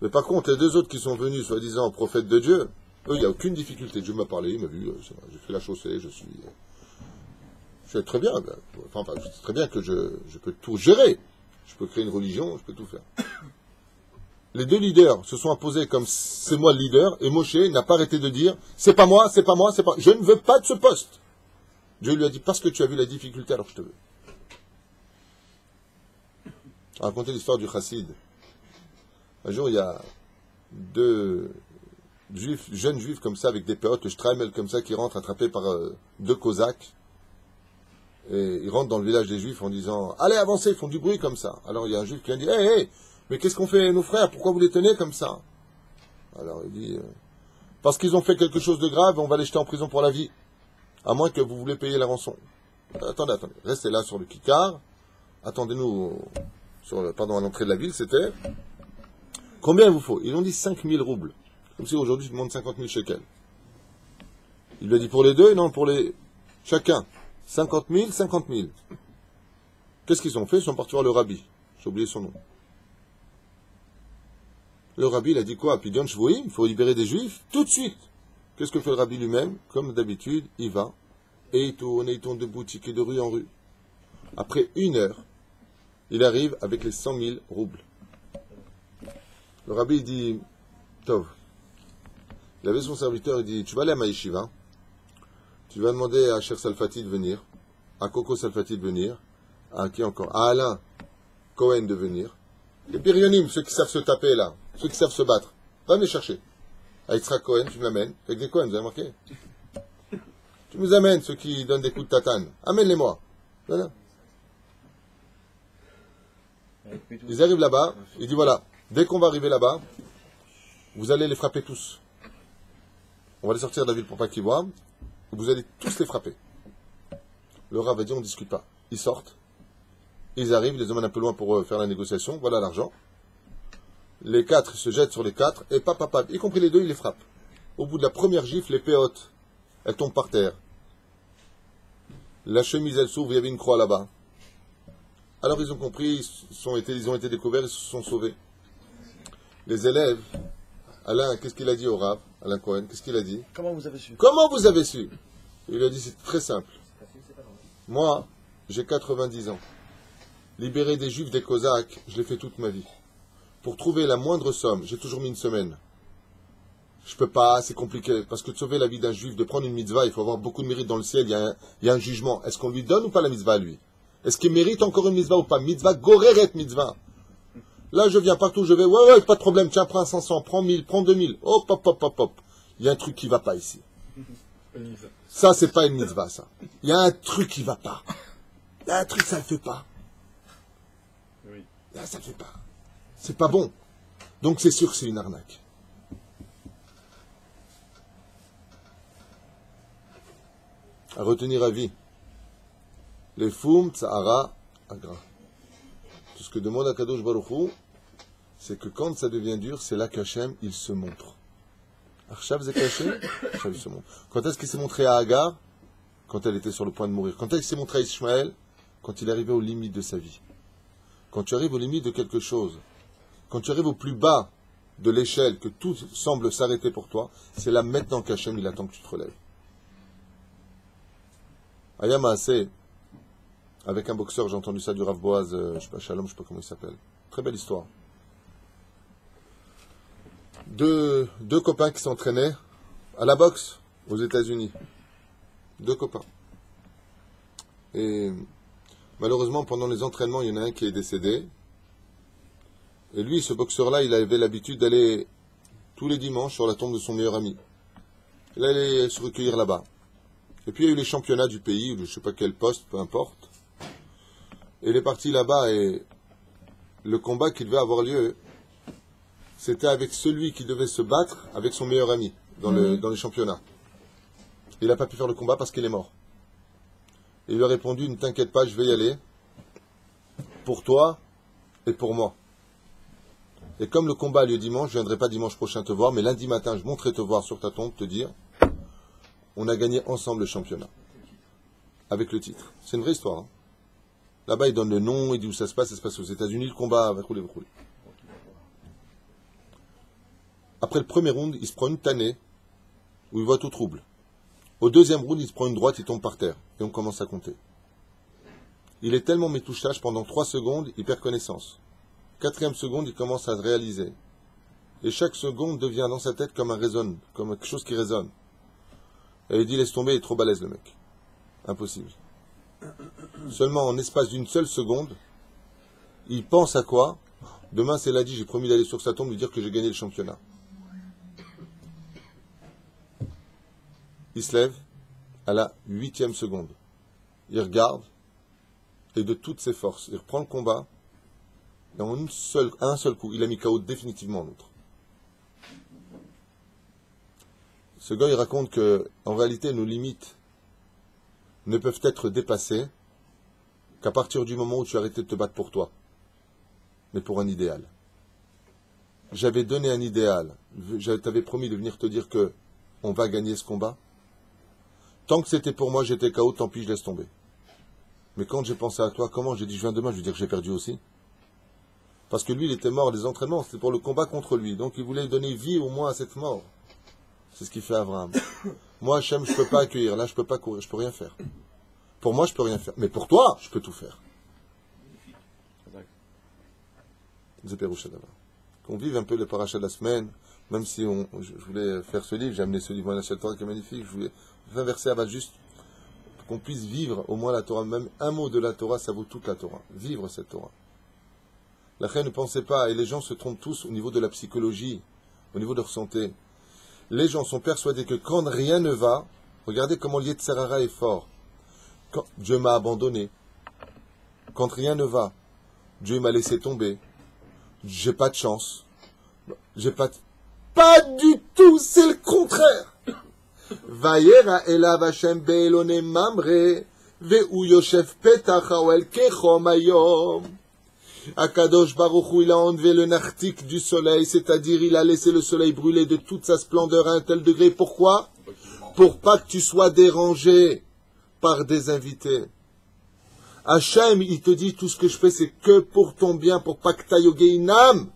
Mais par contre, les 2 autres qui sont venus, soi-disant, prophètes de Dieu, eux, il n'y a aucune difficulté. Dieu m'a parlé, il m'a vu, j'ai fait la chaussée, je suis très bien. Enfin, je sais très bien que je peux tout gérer. Je peux créer une religion, je peux tout faire. Les 2 leaders se sont imposés comme c'est moi le leader, et Moshe n'a pas arrêté de dire, c'est pas moi, c'est pas moi, c'est pas... Je ne veux pas de ce poste. Dieu lui a dit, parce que tu as vu la difficulté, alors je te veux. Je raconter l'histoire du chassid. Un jour, il y a 2 jeunes juifs comme ça, avec des péotes, Streimel comme ça, qui rentrent attrapés par 2 cosaques. Et ils rentrent dans le village des juifs en disant, allez, avancez, ils font du bruit comme ça. Alors il y a un juif qui vient dire, hé, mais qu'est-ce qu'on fait, nos frères? Pourquoi vous les tenez comme ça? Alors il dit, parce qu'ils ont fait quelque chose de grave, on va les jeter en prison pour la vie. À moins que vous voulez payer la rançon. Attendez. Restez là sur le kikar. Attendez-nous à l'entrée de la ville, c'était. Combien il vous faut? Ils ont dit 5000 roubles. Comme si aujourd'hui, je demande 50 000 shekels. Il lui a dit pour les 2, non, pour les... Chacun. 50 000, 50 000. Qu'est-ce qu'ils ont fait? Ils sont partis voir le rabbi. J'ai oublié son nom. Le rabbi, il a dit quoi? Pidion Shvoim, il faut libérer des juifs tout de suite. Qu'est-ce que fait le rabbi lui-même? Comme d'habitude, il va et il tourne de boutique et de rue en rue. Après 1 heure, il arrive avec les 100 000 roubles. Le rabbi, il dit, Tov, il avait son serviteur, il dit, tu vas aller à Maïshiva, tu vas demander à Cher Salfati de venir, à Coco Salfati de venir, à qui encore? À Alain Cohen de venir. Les Birionim, ceux qui savent se taper là, ceux qui savent se battre, va me les chercher. À Yitzhak Cohen, tu me l'amènes. Avec des Cohen, vous avez marqué? Tu nous amènes ceux qui donnent des coups de tatane. Amène-les-moi. Voilà. Ils arrivent là-bas, il dit voilà, dès qu'on va arriver là-bas, vous allez les frapper tous. On va les sortir de la ville pour pas qu'ils voient. Vous allez tous les frapper. Le Rav va dire on ne discute pas. Ils sortent. Ils arrivent, ils les emmènent un peu loin pour faire la négociation. Voilà l'argent. Les 4, ils se jettent sur les 4 et papa, y compris les 2, ils les frappent. Au bout de la première gifle, les péotes, elles tombent par terre. La chemise, elle s'ouvre, il y avait une croix là-bas. Alors ils ont compris, ils ont été découverts, ils se sont sauvés. Les élèves, Alain, qu'est-ce qu'il a dit au Rav? Alain Cohen, qu'est-ce qu'il a dit? Comment vous avez su? Comment vous avez su? Il lui a dit, c'est très simple. Moi, j'ai 90 ans. Libérer des juifs, des cosaques, je l'ai fait toute ma vie. Pour trouver la moindre somme, j'ai toujours mis 1 semaine. Je peux pas, c'est compliqué. Parce que de sauver la vie d'un juif, de prendre une mitzvah, il faut avoir beaucoup de mérite dans le ciel, il y a un jugement. Est-ce qu'on lui donne ou pas la mitzvah à lui? Est-ce qu'il mérite encore une mitzvah ou pas? Mitzvah, goreret mitzvah. Là, je viens partout, je vais, ouais, pas de problème, tiens, prends 500, prends 1000, prends 2000. Hop, hop, hop, hop, hop. Il y a un truc qui va pas ici. Ça, c'est pas une mitzvah, ça. Il y a un truc qui va pas. Il y a un truc, ça le fait pas. Là, ça le fait pas. C'est pas bon. Donc, c'est sûr que c'est une arnaque. À retenir à vie. Les foum, tsahara, agra. Tout ce que demande Akadosh Baruch Hu, c'est que quand ça devient dur, c'est là qu'Hachem, il se montre. Arshav s'est caché, Hachem se montre. Quand est-ce qu'il s'est montré à Agar? Quand elle était sur le point de mourir. Quand est-ce qu'il s'est montré à Ishmaël? Quand il est arrivé aux limites de sa vie. Quand tu arrives aux limites de quelque chose, quand tu arrives au plus bas de l'échelle, que tout semble s'arrêter pour toi, c'est là maintenant qu'Hachem, il attend que tu te relèves. Ayama Assez, avec un boxeur, j'ai entendu ça du Rav Boaz, je sais pas, Shalom, je sais pas comment il s'appelle. Très belle histoire. Deux copains qui s'entraînaient à la boxe aux États-Unis. 2 copains. Et malheureusement, pendant les entraînements, il y en a un qui est décédé. Et lui, ce boxeur-là, il avait l'habitude d'aller tous les dimanches sur la tombe de son meilleur ami. Il allait se recueillir là-bas. Et puis il y a eu les championnats du pays, ou je ne sais pas quel poste, peu importe. Et il est parti là-bas et le combat qui devait avoir lieu, c'était avec celui qui devait se battre avec son meilleur ami dans les championnats. Il n'a pas pu faire le combat parce qu'il est mort. Et il lui a répondu, ne t'inquiète pas, je vais y aller. Pour toi et pour moi. Et comme le combat a lieu dimanche, je ne viendrai pas dimanche prochain te voir, mais lundi matin, je monterai te voir sur ta tombe, te dire, on a gagné ensemble le championnat. Avec le titre. C'est une vraie histoire. Hein. Là-bas, il donne le nom, il dit où ça se passe aux États-Unis, le combat va rouler. Après le premier round, il se prend une tannée, où il voit tout trouble. Au deuxième round, il se prend une droite, il tombe par terre. Et on commence à compter. Il est tellement métouchage, pendant 3 secondes, il perd connaissance. 4e seconde, il commence à réaliser. Et chaque seconde devient dans sa tête comme un résonne, comme quelque chose qui résonne. Et il dit, laisse tomber, il est trop balèze le mec. Impossible. Seulement en espace d'une seule seconde, il pense à quoi? Demain c'est lundi, j'ai promis d'aller sur sa tombe lui dire que j'ai gagné le championnat. Il se lève à la 8e seconde. Il regarde et de toutes ses forces, il reprend le combat et en un seul coup, il a mis KO définitivement l'autre. Ce gars, il raconte que, en réalité, nos limites ne peuvent être dépassées qu'à partir du moment où tu as arrêté de te battre pour toi, mais pour un idéal. J'avais donné un idéal. Je t'avais promis de venir te dire que on va gagner ce combat. Tant que c'était pour moi, j'étais KO, tant pis, je laisse tomber. Mais quand j'ai pensé à toi, comment j'ai dit je viens demain, je veux dire que j'ai perdu aussi. Parce que lui, il était mort des entraînements, c'était pour le combat contre lui. Donc il voulait donner vie au moins à cette mort. C'est ce qu'il fait Abraham. Moi, Hachem, je ne peux pas accueillir. Là, je ne peux pas courir, je ne peux rien faire. Pour moi, je ne peux rien faire. Mais pour toi, je peux tout faire. Qu'on vive un peu le parachat de la semaine, même si je voulais faire ce livre, j'ai amené ce livre à la Torah qui est magnifique, je voulais faire un verset à juste pour qu'on puisse vivre au moins la Torah. Même un mot de la Torah, ça vaut toute la Torah. Vivre cette Torah. La reine ne pensait pas, et les gens se trompent tous au niveau de la psychologie, au niveau de leur santé. Les gens sont persuadés que quand rien ne va, regardez comment l'Yetzer Hara est fort. Quand Dieu m'a abandonné, quand rien ne va, Dieu m'a laissé tomber, j'ai pas de chance, j'ai pas de... Pas du tout, c'est le contraire. Vayera elav Hashem be'elone mamre, ve'u yoshev petach ha'oel kechom hayom. Akadosh Baruch Hu, il a enlevé le nartik du soleil, c'est-à-dire il a laissé le soleil brûler de toute sa splendeur à un tel degré. Pourquoi? Pour pas que tu sois dérangé par des invités. Hachem, il te dit, tout ce que je fais, c'est que pour ton bien, pour pas que t'ailles au Gehinam.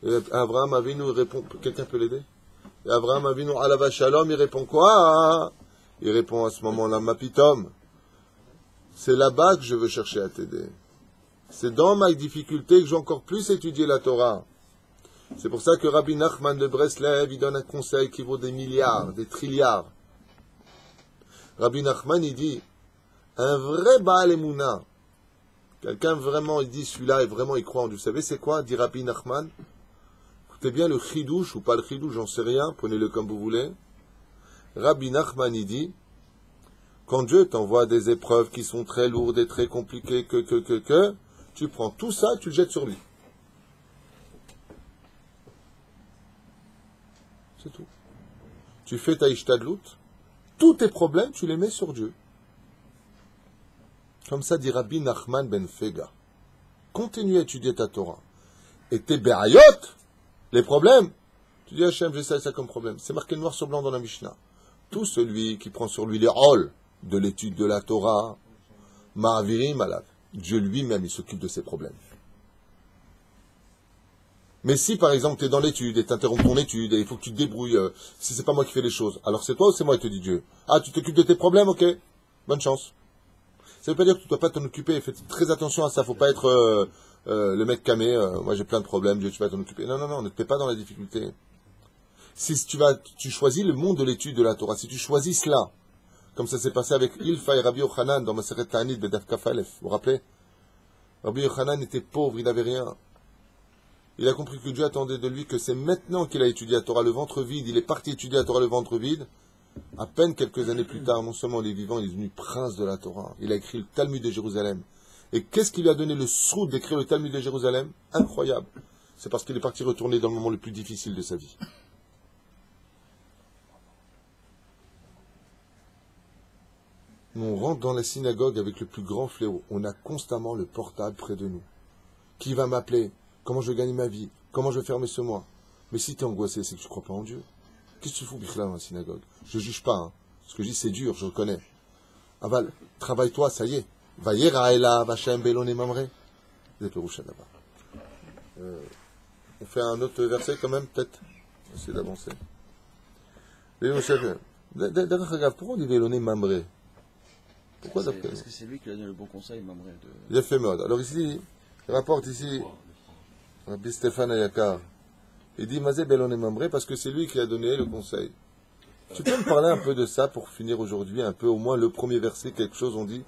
Et Abraham Avinu répond, quelqu'un peut l'aider? Et Abraham Avinu, Alava Shalom, il répond quoi? Il répond à ce moment-là, Mapitom, c'est là-bas que je veux chercher à t'aider. C'est dans ma difficulté que j'ai encore plus étudié la Torah. C'est pour ça que Rabbi Nachman de Breslev, il donne un conseil qui vaut des milliards, des trilliards. Rabbi Nachman, il dit, un vrai Baal Emouna, quelqu'un vraiment, il dit, celui-là, est vraiment, il croit en Dieu. Vous savez, c'est quoi, dit Rabbi Nachman? Écoutez bien le chidouche, ou pas le chidouche, j'en sais rien, prenez-le comme vous voulez. Rabbi Nachman, il dit, quand Dieu t'envoie des épreuves qui sont très lourdes et très compliquées, tu prends tout ça, tu le jettes sur lui. C'est tout. Tu fais ta ishtadlout, tous tes problèmes, tu les mets sur Dieu. Comme ça dit Rabbi Nachman ben Fega. Continue à étudier ta Torah. Et tes béayot, les problèmes, tu dis Hachem, j'ai ça comme problème. C'est marqué noir sur blanc dans la Mishnah. Tout celui qui prend sur lui les rôles de l'étude de la Torah, Ma'avirim alav. Dieu lui-même, il s'occupe de ses problèmes. Mais si, par exemple, tu es dans l'étude et tu interromps ton étude et il faut que tu te débrouilles, si c'est pas moi qui fais les choses, alors c'est toi ou c'est moi, il te dit Dieu. Ah, tu t'occupes de tes problèmes, ok. Bonne chance. Ça veut pas dire que tu dois pas t'en occuper, fais très attention à ça, faut pas être le mec camé, moi j'ai plein de problèmes, Dieu, tu vas t'en occuper. Non, non, non, ne t'es pas dans la difficulté. Si tu choisis le monde de l'étude de la Torah, si tu choisis cela, comme ça s'est passé avec Ilfa et Rabbi Yochanan dans Maseret Ta'anit Bedaf Kafalef. Vous vous rappelez? Rabbi Yochanan était pauvre, il n'avait rien. Il a compris que Dieu attendait de lui que c'est maintenant qu'il a étudié la Torah le ventre vide. Il est parti étudier la Torah le ventre vide. À peine quelques années plus tard, non seulement il est vivant, il est devenu prince de la Torah. Il a écrit le Talmud de Jérusalem. Et qu'est-ce qui lui a donné le sou d'écrire le Talmud de Jérusalem? Incroyable. C'est parce qu'il est parti retourner dans le moment le plus difficile de sa vie. On rentre dans la synagogue avec le plus grand fléau. On a constamment le portable près de nous. Qui va m'appeler? Comment je gagne ma vie? Comment je vais fermer ce mois? Mais si tu es angoissé, c'est que tu ne crois pas en Dieu. Qu'est-ce que tu fous, Bichla, dans la synagogue? Je ne juge pas. Hein. Ce que je dis, c'est dur, je reconnais. Aval, travaille-toi, ça y est. Vayera elav Hashem be'elone mamre. On fait un autre verset quand même, peut-être. On va essayer d'avancer. Pourquoi on dit be'elone mamre? Pourquoi d'après? Parce que c'est lui qui a donné le bon conseil, Mamré. Il a fait mode. Alors ici, il rapporte ici, Rabbi Stéphane Ayakar. Il dit Mazé Belone Mamré parce que c'est lui qui a donné le conseil. Tu peux me parler un peu de ça pour finir aujourd'hui, un peu, au moins le premier verset, quelque chose, on dit.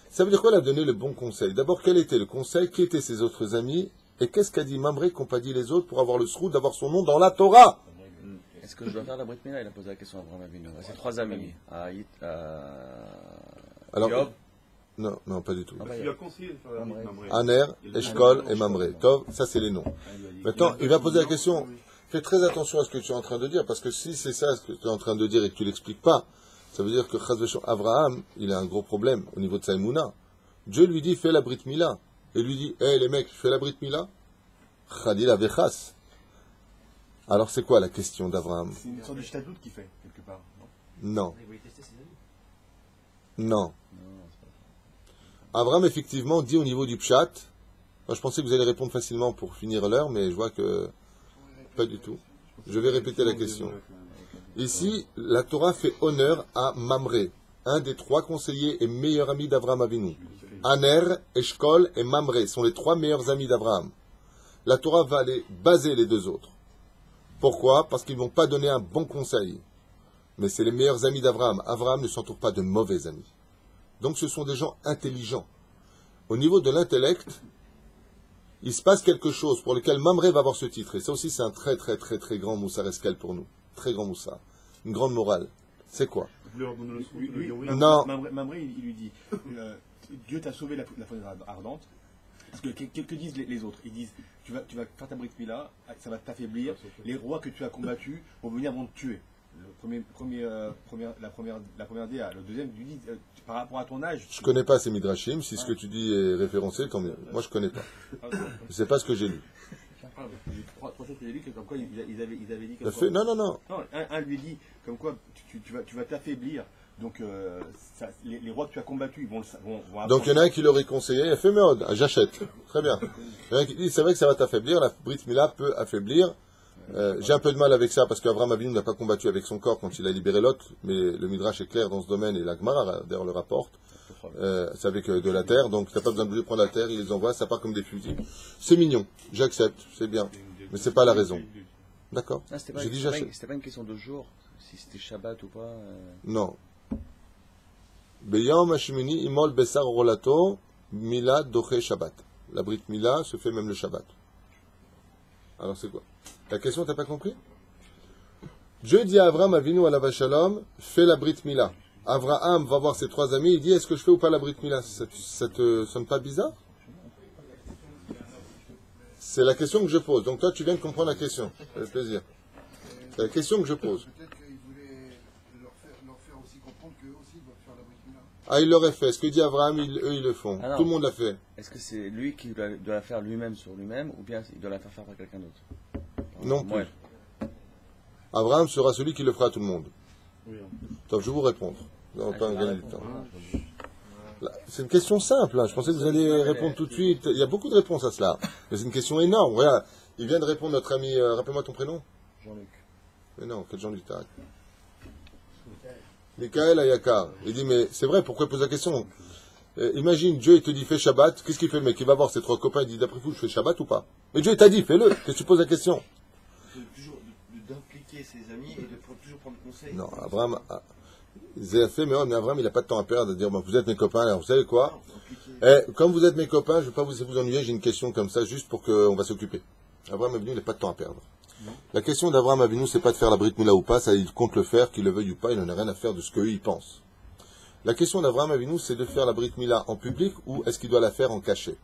Ça veut dire quoi, il a donné le bon conseil? D'abord, quel était le conseil? Qui étaient ses autres amis? Et qu'est-ce qu'a dit Mamré qu'ont pas dit les autres pour avoir le sroud d'avoir son nom dans la Torah? Est-ce que je dois faire la Brit Mila? Il a posé la question à Abraham Avinu. À ses trois amis. Alors, Job. non, non, pas du tout. Il lui a conseillé de faire la Mamré. Aner, Eshkol et Mamré. Tov, ça c'est les noms. Maintenant, il va poser la question. Fais très attention à ce que tu es en train de dire, parce que si c'est ça ce que tu es en train de dire et que tu l'expliques pas, ça veut dire que Abraham, il a un gros problème au niveau de sa Emouna. Dieu lui dit, fais la Brit Mila. Et lui dit, hé les mecs, fais la Brit Mila. Khadil Avechas. Alors c'est quoi la question d'Abraham? C'est une sorte de ch'tadoute qu'il fait, quelque part. Non. Il voulait tester ses amis. Non. Abraham, effectivement, dit au niveau du pshat. Moi, je pensais que vous allez répondre facilement pour finir l'heure, mais je vois que pas du tout. Je vais répéter la question. Ici, la Torah fait honneur à Mamré, un des 3 conseillers et meilleurs amis d'Abraham Avinu. Aner, Eshkol et Mamré sont les 3 meilleurs amis d'Abraham. La Torah va les baser les 2 autres. Pourquoi? Parce qu'ils ne vont pas donner un bon conseil. Mais c'est les meilleurs amis d'Abraham. Abraham ne s'entoure pas de mauvais amis. Donc ce sont des gens intelligents. Au niveau de l'intellect, il se passe quelque chose pour lequel Mamré va avoir ce titre. Et ça aussi, c'est un très très très très grand moussar escal pour nous. Très grand moussar. Une grande morale. C'est quoi? Non. Mamré, il lui dit Dieu t'a sauvé la foudre ardente. Parce que que disent les autres? Ils disent tu vas faire ta brit mila, ça va t'affaiblir. Les rois que tu as combattus vont te tuer. La première DA. Le deuxième lui dit par rapport à ton âge. Je ne connais pas ces midrashim. Si ce que tu dis est référencé, tant mieux. Moi, je ne connais pas. Je ne sais pas ce que j'ai lu. Trois choses que j'ai lues, comme quoi ils avaient dit. Non. Un lui dit comme quoi tu vas t'affaiblir. Donc les rois que tu as combattus vont donc il y en a un qui l'aurait conseillé, il a fait mode, j'achète. Très bien. Il y en a un qui dit c'est vrai que ça va t'affaiblir, la Brit Mila peut affaiblir. J'ai un peu de mal avec ça parce qu'Abraham Avinu n'a pas combattu avec son corps quand il a libéré Lot, mais le Midrash est clair dans ce domaine et la Gemara d'ailleurs le rapporte. C'est avec de la terre, donc tu n'as pas besoin de prendre la terre, il les envoie, ça part comme des fusils. C'est mignon, j'accepte, c'est bien, mais c'est pas la raison. D'accord. J'ai dit j'achète. C'était pas une question de jour, si c'était Shabbat ou pas. Non. Beyom Hashemini imol besar rolato mila doche Shabbat. La Brit Mila se fait même le Shabbat. Alors c'est quoi? La question, t'as pas compris? Dieu dit à Abraham Avinu alav shalom, fais la Brit Mila. Abraham va voir ses 3 amis, il dit est-ce que je fais ou pas la Brit Mila? Ça te sonne pas bizarre? C'est la question que je pose. Donc toi tu viens de comprendre la question. Avec plaisir. C'est la question que je pose. Ah, il l'aurait fait. Ce que dit Abraham, eux, ils le font. Ah, tout le monde l'a fait. Est-ce que c'est lui qui doit la faire lui-même sur lui-même, ou bien il doit la faire par quelqu'un d'autre? Non plus. Abraham sera celui qui le fera à tout le monde. Donc, je vais vous répondre. Nous n'allons pas gagner du temps. C'est une question simple. Hein. Je pensais que vous alliez répondre tout de suite. Il y a beaucoup de réponses à cela. Mais c'est une question énorme. Regarde, il vient de répondre notre ami. Rappelle-moi ton prénom. Jean-Luc. Mais non, quel Jean-Luc t'arrêtes. Michael Ayakar. Il dit, mais c'est vrai, pourquoi il pose la question? Imagine, Dieu, il te dit, fais Shabbat. Qu'est-ce qu'il fait, le mec? Il va voir ses 3 copains, il dit, d'après vous, je fais Shabbat ou pas? Mais Dieu, il t'a dit, fais-le. Qu'est-ce que tu poses la question? Toujours d'impliquer ses amis et de toujours prendre conseil. Non, Abraham, c'est fait, mais Abraham, il n'a pas de temps à perdre de dire, vous êtes mes copains, alors vous savez quoi? Comme vous êtes mes copains, je ne vais pas vous ennuyer, j'ai une question comme ça, juste pour qu'on va s'occuper. Abraham Avinu, il n'a pas de temps à perdre. La question d'Abraham Avinu, c'est pas de faire la Brit Mila ou pas, ça il compte le faire, qu'il le veuille ou pas, il n'en a rien à faire de ce qu'eux ils pensent. La question d'Abraham Avinu, c'est de faire la Brit Mila en public ou est-ce qu'il doit la faire en cachet?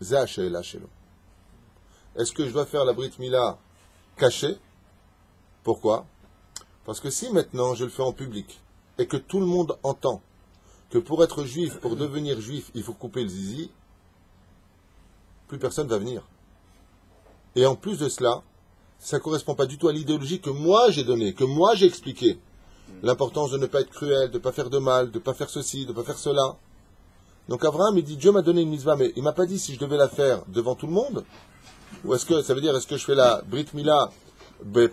Est-ce que je dois faire la Brit Mila cachée? Pourquoi? Parce que si maintenant je le fais en public et que tout le monde entend que pour être juif, pour devenir juif, il faut couper le zizi, plus personne va venir. Et en plus de cela, ça ne correspond pas du tout à l'idéologie que moi j'ai donnée, que moi j'ai expliquée. L'importance de ne pas être cruel, de ne pas faire de mal, de ne pas faire ceci, de ne pas faire cela. Donc Abraham, il dit, Dieu m'a donné une mitzvah, mais il ne m'a pas dit si je devais la faire devant tout le monde. Ou est-ce que, ça veut dire, est-ce que je fais la Brit Mila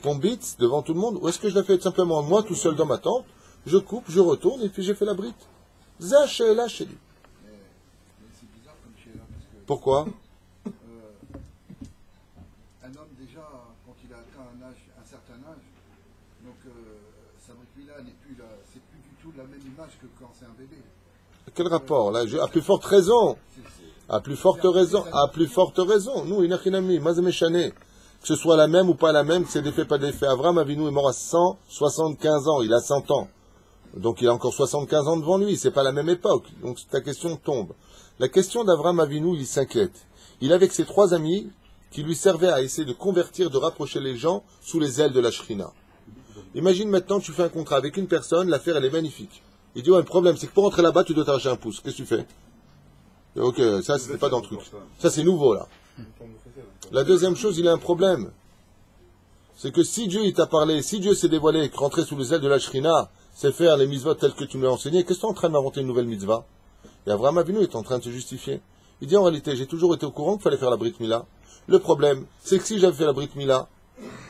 Pombit devant tout le monde, ou est-ce que je la fais simplement moi tout seul dans ma tente, je coupe, je retourne, et puis j'ai fait la Brit. Zachela chez lui. C'est bizarre comme chez là, parce que... Pourquoi? Un homme déjà, quand il a atteint un certain âge, donc sa Brit Mila n'est plus là, c'est plus du tout la même image que quand c'est un bébé. Quel rapport là? À plus forte raison. À plus forte raison. À plus forte raison. Nous, inachinami, mazemeshane. Que ce soit la même ou pas la même, que c'est des faits, pas des faits. Abraham Avinu est mort à 175 ans, il a 100 ans. Donc il a encore 75 ans devant lui, c'est pas la même époque. Donc ta question tombe. La question d'Abraham Avinu, il s'inquiète. Il est avec ses 3 amis qui lui servaient à essayer de convertir, de rapprocher les gens sous les ailes de la Shrina. Imagine maintenant, tu fais un contrat avec une personne, l'affaire elle est magnifique. Il dit, ouais, le problème c'est que pour rentrer là-bas, tu dois t'arracher un pouce. Qu'est-ce que tu fais? Ok, ça c'était pas dans le truc. Ça c'est nouveau là. La deuxième chose, il a un problème. C'est que si Dieu il t'a parlé, si Dieu s'est dévoilé, que rentrer sous les ailes de la Shrina, c'est faire les mitzvot telles que tu me l'as enseigné, qu'est-ce que tu es en train d'inventer une nouvelle mitzvah? Et Avraham Avinu est en train de se justifier. Il dit en réalité, j'ai toujours été au courant qu'il fallait faire la Brit Mila. Le problème, c'est que si j'avais fait la Brit Mila,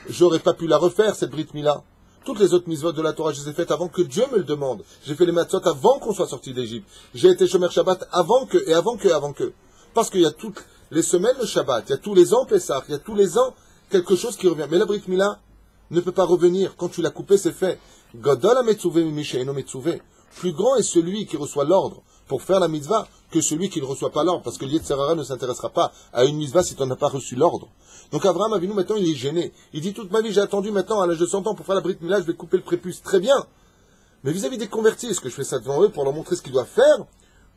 j'aurais pas pu la refaire, cette Brit Mila. Toutes les autres mitzvot de la Torah, je les ai faites avant que Dieu me le demande. J'ai fait les matzot avant qu'on soit sorti d'Égypte. J'ai été Shomer Shabbat avant que. Parce qu'il y a toutes les semaines le Shabbat, il y a tous les ans Pessah, il y a tous les ans quelque chose qui revient. Mais la Brit Mila ne peut pas revenir. Quand tu l'as coupé, c'est fait. Gadol ha-metzuvé mi-mishe'eino metzuvé. Plus grand est celui qui reçoit l'ordre pour faire la mitzvah que celui qui ne reçoit pas l'ordre. Parce que l'Yetzer Hara ne s'intéressera pas à une mitzvah si tu n'as pas reçu l'ordre. Donc Avraham Avinu, maintenant, il est gêné. Il dit, toute ma vie, j'ai attendu maintenant, à l'âge de 100 ans, pour faire la Brit Mila, je vais couper le prépuce. Très bien. Mais vis-à-vis des convertis, est-ce que je fais ça devant eux pour leur montrer ce qu'ils doivent faire?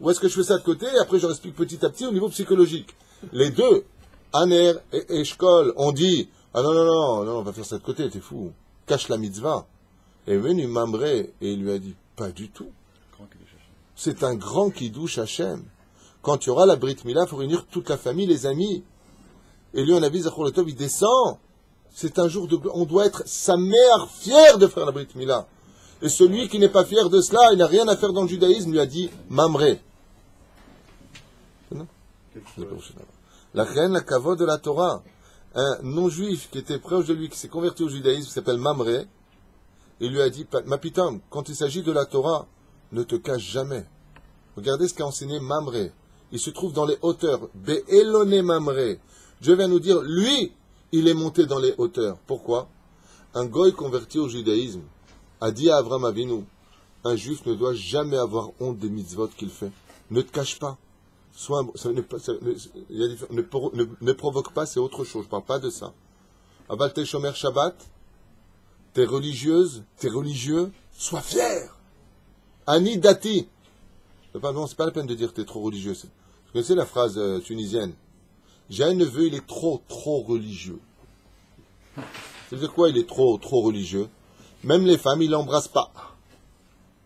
Ou est-ce que je fais ça de côté et après je leur explique petit à petit au niveau psychologique? Les deux, Aner et Eshkol, ont dit, ah non, on va faire ça de côté, t'es fou. Cache la mitzvah. Et venu Mamré et il lui a dit, pas du tout. C'est un grand kiddush Hachem. Quand il y aura la Brit Mila, il faut réunir toute la famille, les amis. Et lui, on a vu Zachor le Tov, il descend. C'est un jour de... On doit être sa mère fière de faire la Brit Mila. Et celui qui n'est pas fier de cela, il n'a rien à faire dans le judaïsme, lui a dit Mamré. La reine, la kavod de la Torah. Un non-juif qui était proche de lui, qui s'est converti au judaïsme, qui s'appelle Mamré, il lui a dit, Mapitam, quand il s'agit de la Torah, ne te cache jamais. Regardez ce qu'a enseigné Mamré. Il se trouve dans les hauteurs. Be'elone Mamré. Dieu vient nous dire, lui, il est monté dans les hauteurs. Pourquoi? Un goy converti au judaïsme a dit à Avraham Avinu, un juif ne doit jamais avoir honte des mitzvot qu'il fait. Ne te cache pas. Ne provoque pas, c'est autre chose. Je ne parle pas de ça. Aval t'es shomer Shabbat, t'es religieuse, t'es religieux, sois fier. Ani dati. Non, c'est pas la peine de dire que t'es trop religieux. Vous connaissez la phrase tunisienne? J'ai un neveu, il est trop religieux. Ça veut dire quoi, il est trop religieux? Même les femmes, il l'embrasse pas.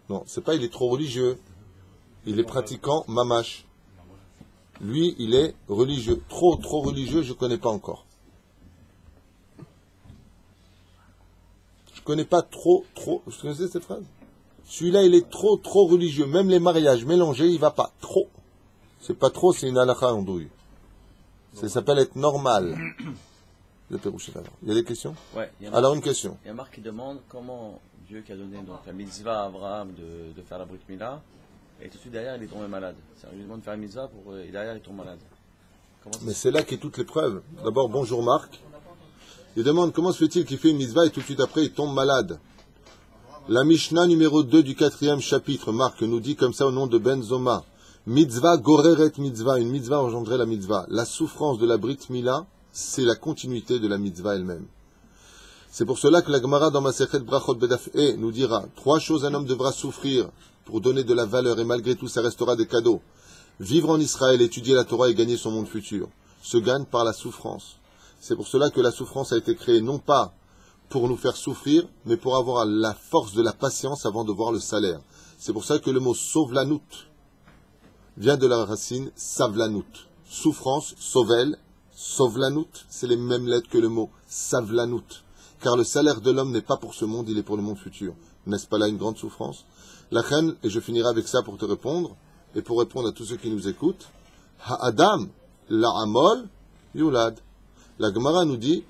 Non, c'est pas il est trop religieux. Il est pratiquant mamash. Lui, il est religieux. Trop religieux, je ne connais pas encore. Je ne connais pas trop. Vous connaissez cette phrase? Celui-là, il est trop religieux. Même les mariages mélangés, il ne va pas. Trop. C'est pas trop, c'est une halakha en douille. Ça s'appelle être normal. Il y a des questions? Ouais, alors une question. Il y a Marc qui demande comment Dieu qui a donné donc, la mitzvah à Abraham de faire la Brit Mila, et tout de suite derrière il est tombé malade. C'est-à-dire, il lui demande de faire la mitzvah et derrière il tombe malade. Mais c'est là qu'est toute l'épreuve. D'abord, bonjour Marc. Il demande comment se fait-il qu'il fait une mitzvah et tout de suite après il tombe malade. La Mishnah numéro 2 du 4e chapitre, Marc, nous dit comme ça au nom de Ben Zoma. Mitzvah goreret mitzvah, une mitzvah engendrait la mitzvah. La souffrance de la Brit Mila, c'est la continuité de la mitzvah elle-même. C'est pour cela que la Gemara dans Masechet Brachot Bedaf E nous dira 3 choses un homme devra souffrir pour donner de la valeur et malgré tout ça restera des cadeaux. Vivre en Israël, étudier la Torah et gagner son monde futur se gagne par la souffrance. C'est pour cela que la souffrance a été créée non pas pour nous faire souffrir, mais pour avoir la force de la patience avant de voir le salaire. C'est pour ça que le mot sovlanout vient de la racine savlanout. Souffrance, sovel, sovlanout, c'est les mêmes lettres que le mot savlanout. Car le salaire de l'homme n'est pas pour ce monde, il est pour le monde futur. N'est-ce pas là une grande souffrance? La reine, et je finirai avec ça pour te répondre, et pour répondre à tous ceux qui nous écoutent, Ha'adam, la'amol, yulad. La Gemara nous dit,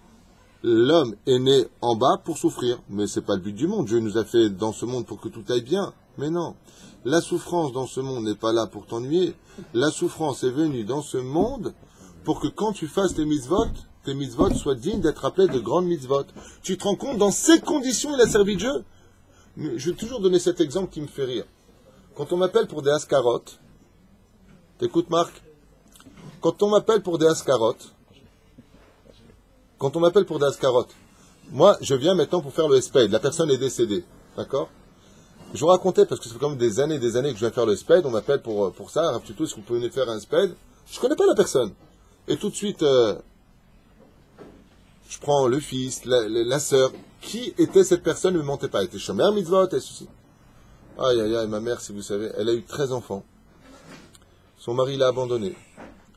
l'homme est né en bas pour souffrir, mais c'est pas le but du monde. Dieu nous a fait dans ce monde pour que tout aille bien. Mais non, la souffrance dans ce monde n'est pas là pour t'ennuyer. La souffrance est venue dans ce monde pour que quand tu fasses tes mitzvot soient dignes d'être appelés de grandes mitzvot. Tu te rends compte, dans ces conditions, il a servi Dieu. Je vais toujours donner cet exemple qui me fait rire. Quand on m'appelle pour des ascarotes, t'écoutes Marc? Quand on m'appelle pour des ascarotes, moi je viens maintenant pour faire le SPED, la personne est décédée, d'accord? Je vous racontais, parce que ça fait quand même des années que je viens faire le SPED, on m'appelle pour ça, Rav Tutu, est-ce que vous pouvez venir faire un SPED? Je connais pas la personne. Et tout de suite, je prends le fils, la sœur. Qui était cette personne? Ne me mentez pas. Elle était shomer mitzvot, et ceci. Aïe, ma mère, si vous savez, elle a eu 13 enfants. Son mari l'a abandonnée.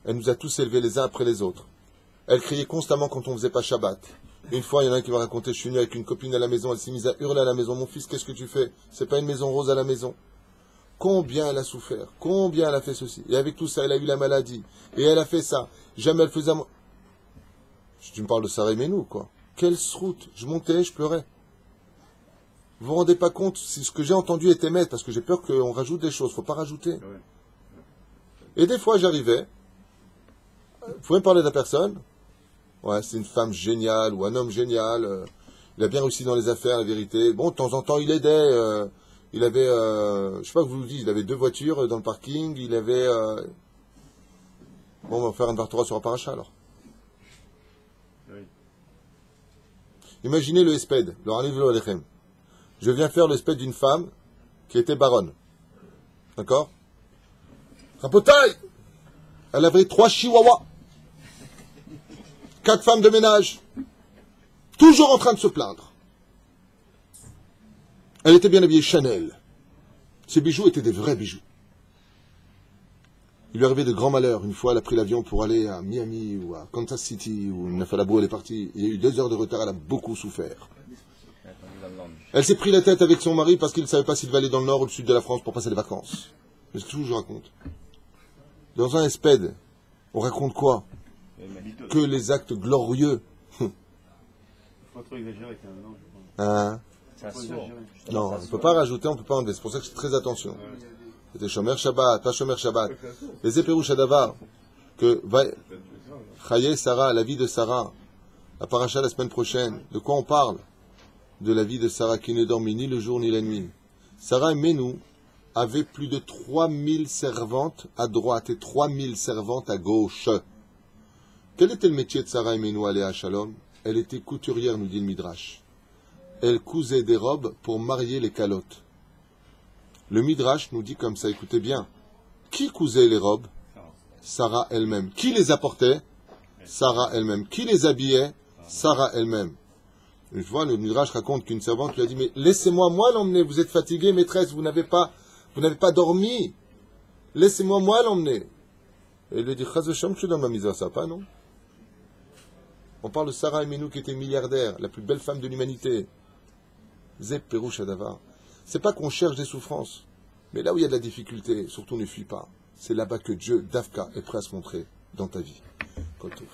Elle nous a tous élevés les uns après les autres. Elle criait constamment quand on faisait pas Shabbat. Une fois, il y en a un qui m'a raconté, je suis venu avec une copine à la maison, elle s'est mise à hurler à la maison. Mon fils, qu'est-ce que tu fais? C'est pas une maison rose à la maison. Combien elle a souffert, combien elle a fait ceci. Et avec tout ça, elle a eu la maladie. Et elle a fait ça. Jamais elle faisait... Tu me parles de Sarah Menou, quoi. Quelle route. Je montais, je pleurais. Vous vous rendez pas compte si ce que j'ai entendu était maître, parce que j'ai peur qu'on rajoute des choses. Faut pas rajouter. Et des fois, j'arrivais. Vous pouvez me parler de la personne. Ouais, c'est une femme géniale ou un homme génial. Il a bien réussi dans les affaires, la vérité. Bon, de temps en temps, il aidait. Il avait, je sais pas que vous le dites, il avait 2 voitures dans le parking. Il avait... Bon, on va faire un Bartora sur un paracha, alors. Oui. Imaginez le Esped, le Rani Velo Alechem. Je viens faire le Esped d'une femme qui était baronne. D'accord? Rapotaille! Elle avait 3 chihuahuas. 4 femmes de ménage. Toujours en train de se plaindre. Elle était bien habillée Chanel. Ses bijoux étaient des vrais bijoux. Il lui arrivait de grands malheurs. Une fois, elle a pris l'avion pour aller à Miami ou à Kansas City, où Nafalabou, elle est partie. Il y a eu 2 heures de retard, elle a beaucoup souffert. Elle s'est pris la tête avec son mari parce qu'il ne savait pas s'il va aller dans le nord ou le sud de la France pour passer les vacances. C'est ce que je raconte. Dans un espède, on raconte quoi? Que les actes glorieux. Faut pas trop exagérer avec un non, je pense. Hein? Ça Faut sourd. exagérer. Non, on ne peut pas rajouter, on ne peut pas enlever. C'est pour ça que je fais très attention. C'était Shomer Shabbat, pas Shomer Shabbat. Les Éperouch Adavar, que Chaye Sarah, la vie de Sarah, la paracha la semaine prochaine. De quoi on parle? De la vie de Sarah qui ne dormit ni le jour ni la nuit. Sarah Menou avait plus de 3000 servantes à droite et 3000 servantes à gauche. Quel était le métier de Sarah Menou à Shalom? Elle était couturière, nous dit le Midrash. Elle cousait des robes pour marier les calottes. Le Midrash nous dit comme ça, écoutez bien. Qui cousait les robes? Sarah elle-même. Qui les apportait? Sarah elle-même. Qui les habillait? Sarah elle-même. Une fois, le Midrash raconte qu'une servante lui a dit, mais laissez-moi moi l'emmener, vous êtes fatiguée, maîtresse, vous n'avez pas dormi. Laissez-moi moi l'emmener. Et il lui a dit, Chaz v'Shem, je suis dans ma mise à ça, pas, non? On parle de Sarah Menou qui était milliardaire, la plus belle femme de l'humanité. Zeb Perouch Adavar. C'est pas qu'on cherche des souffrances, mais là où il y a de la difficulté, surtout ne fuis pas. C'est là-bas que Dieu, Dafka, est prêt à se montrer dans ta vie. Kotouf.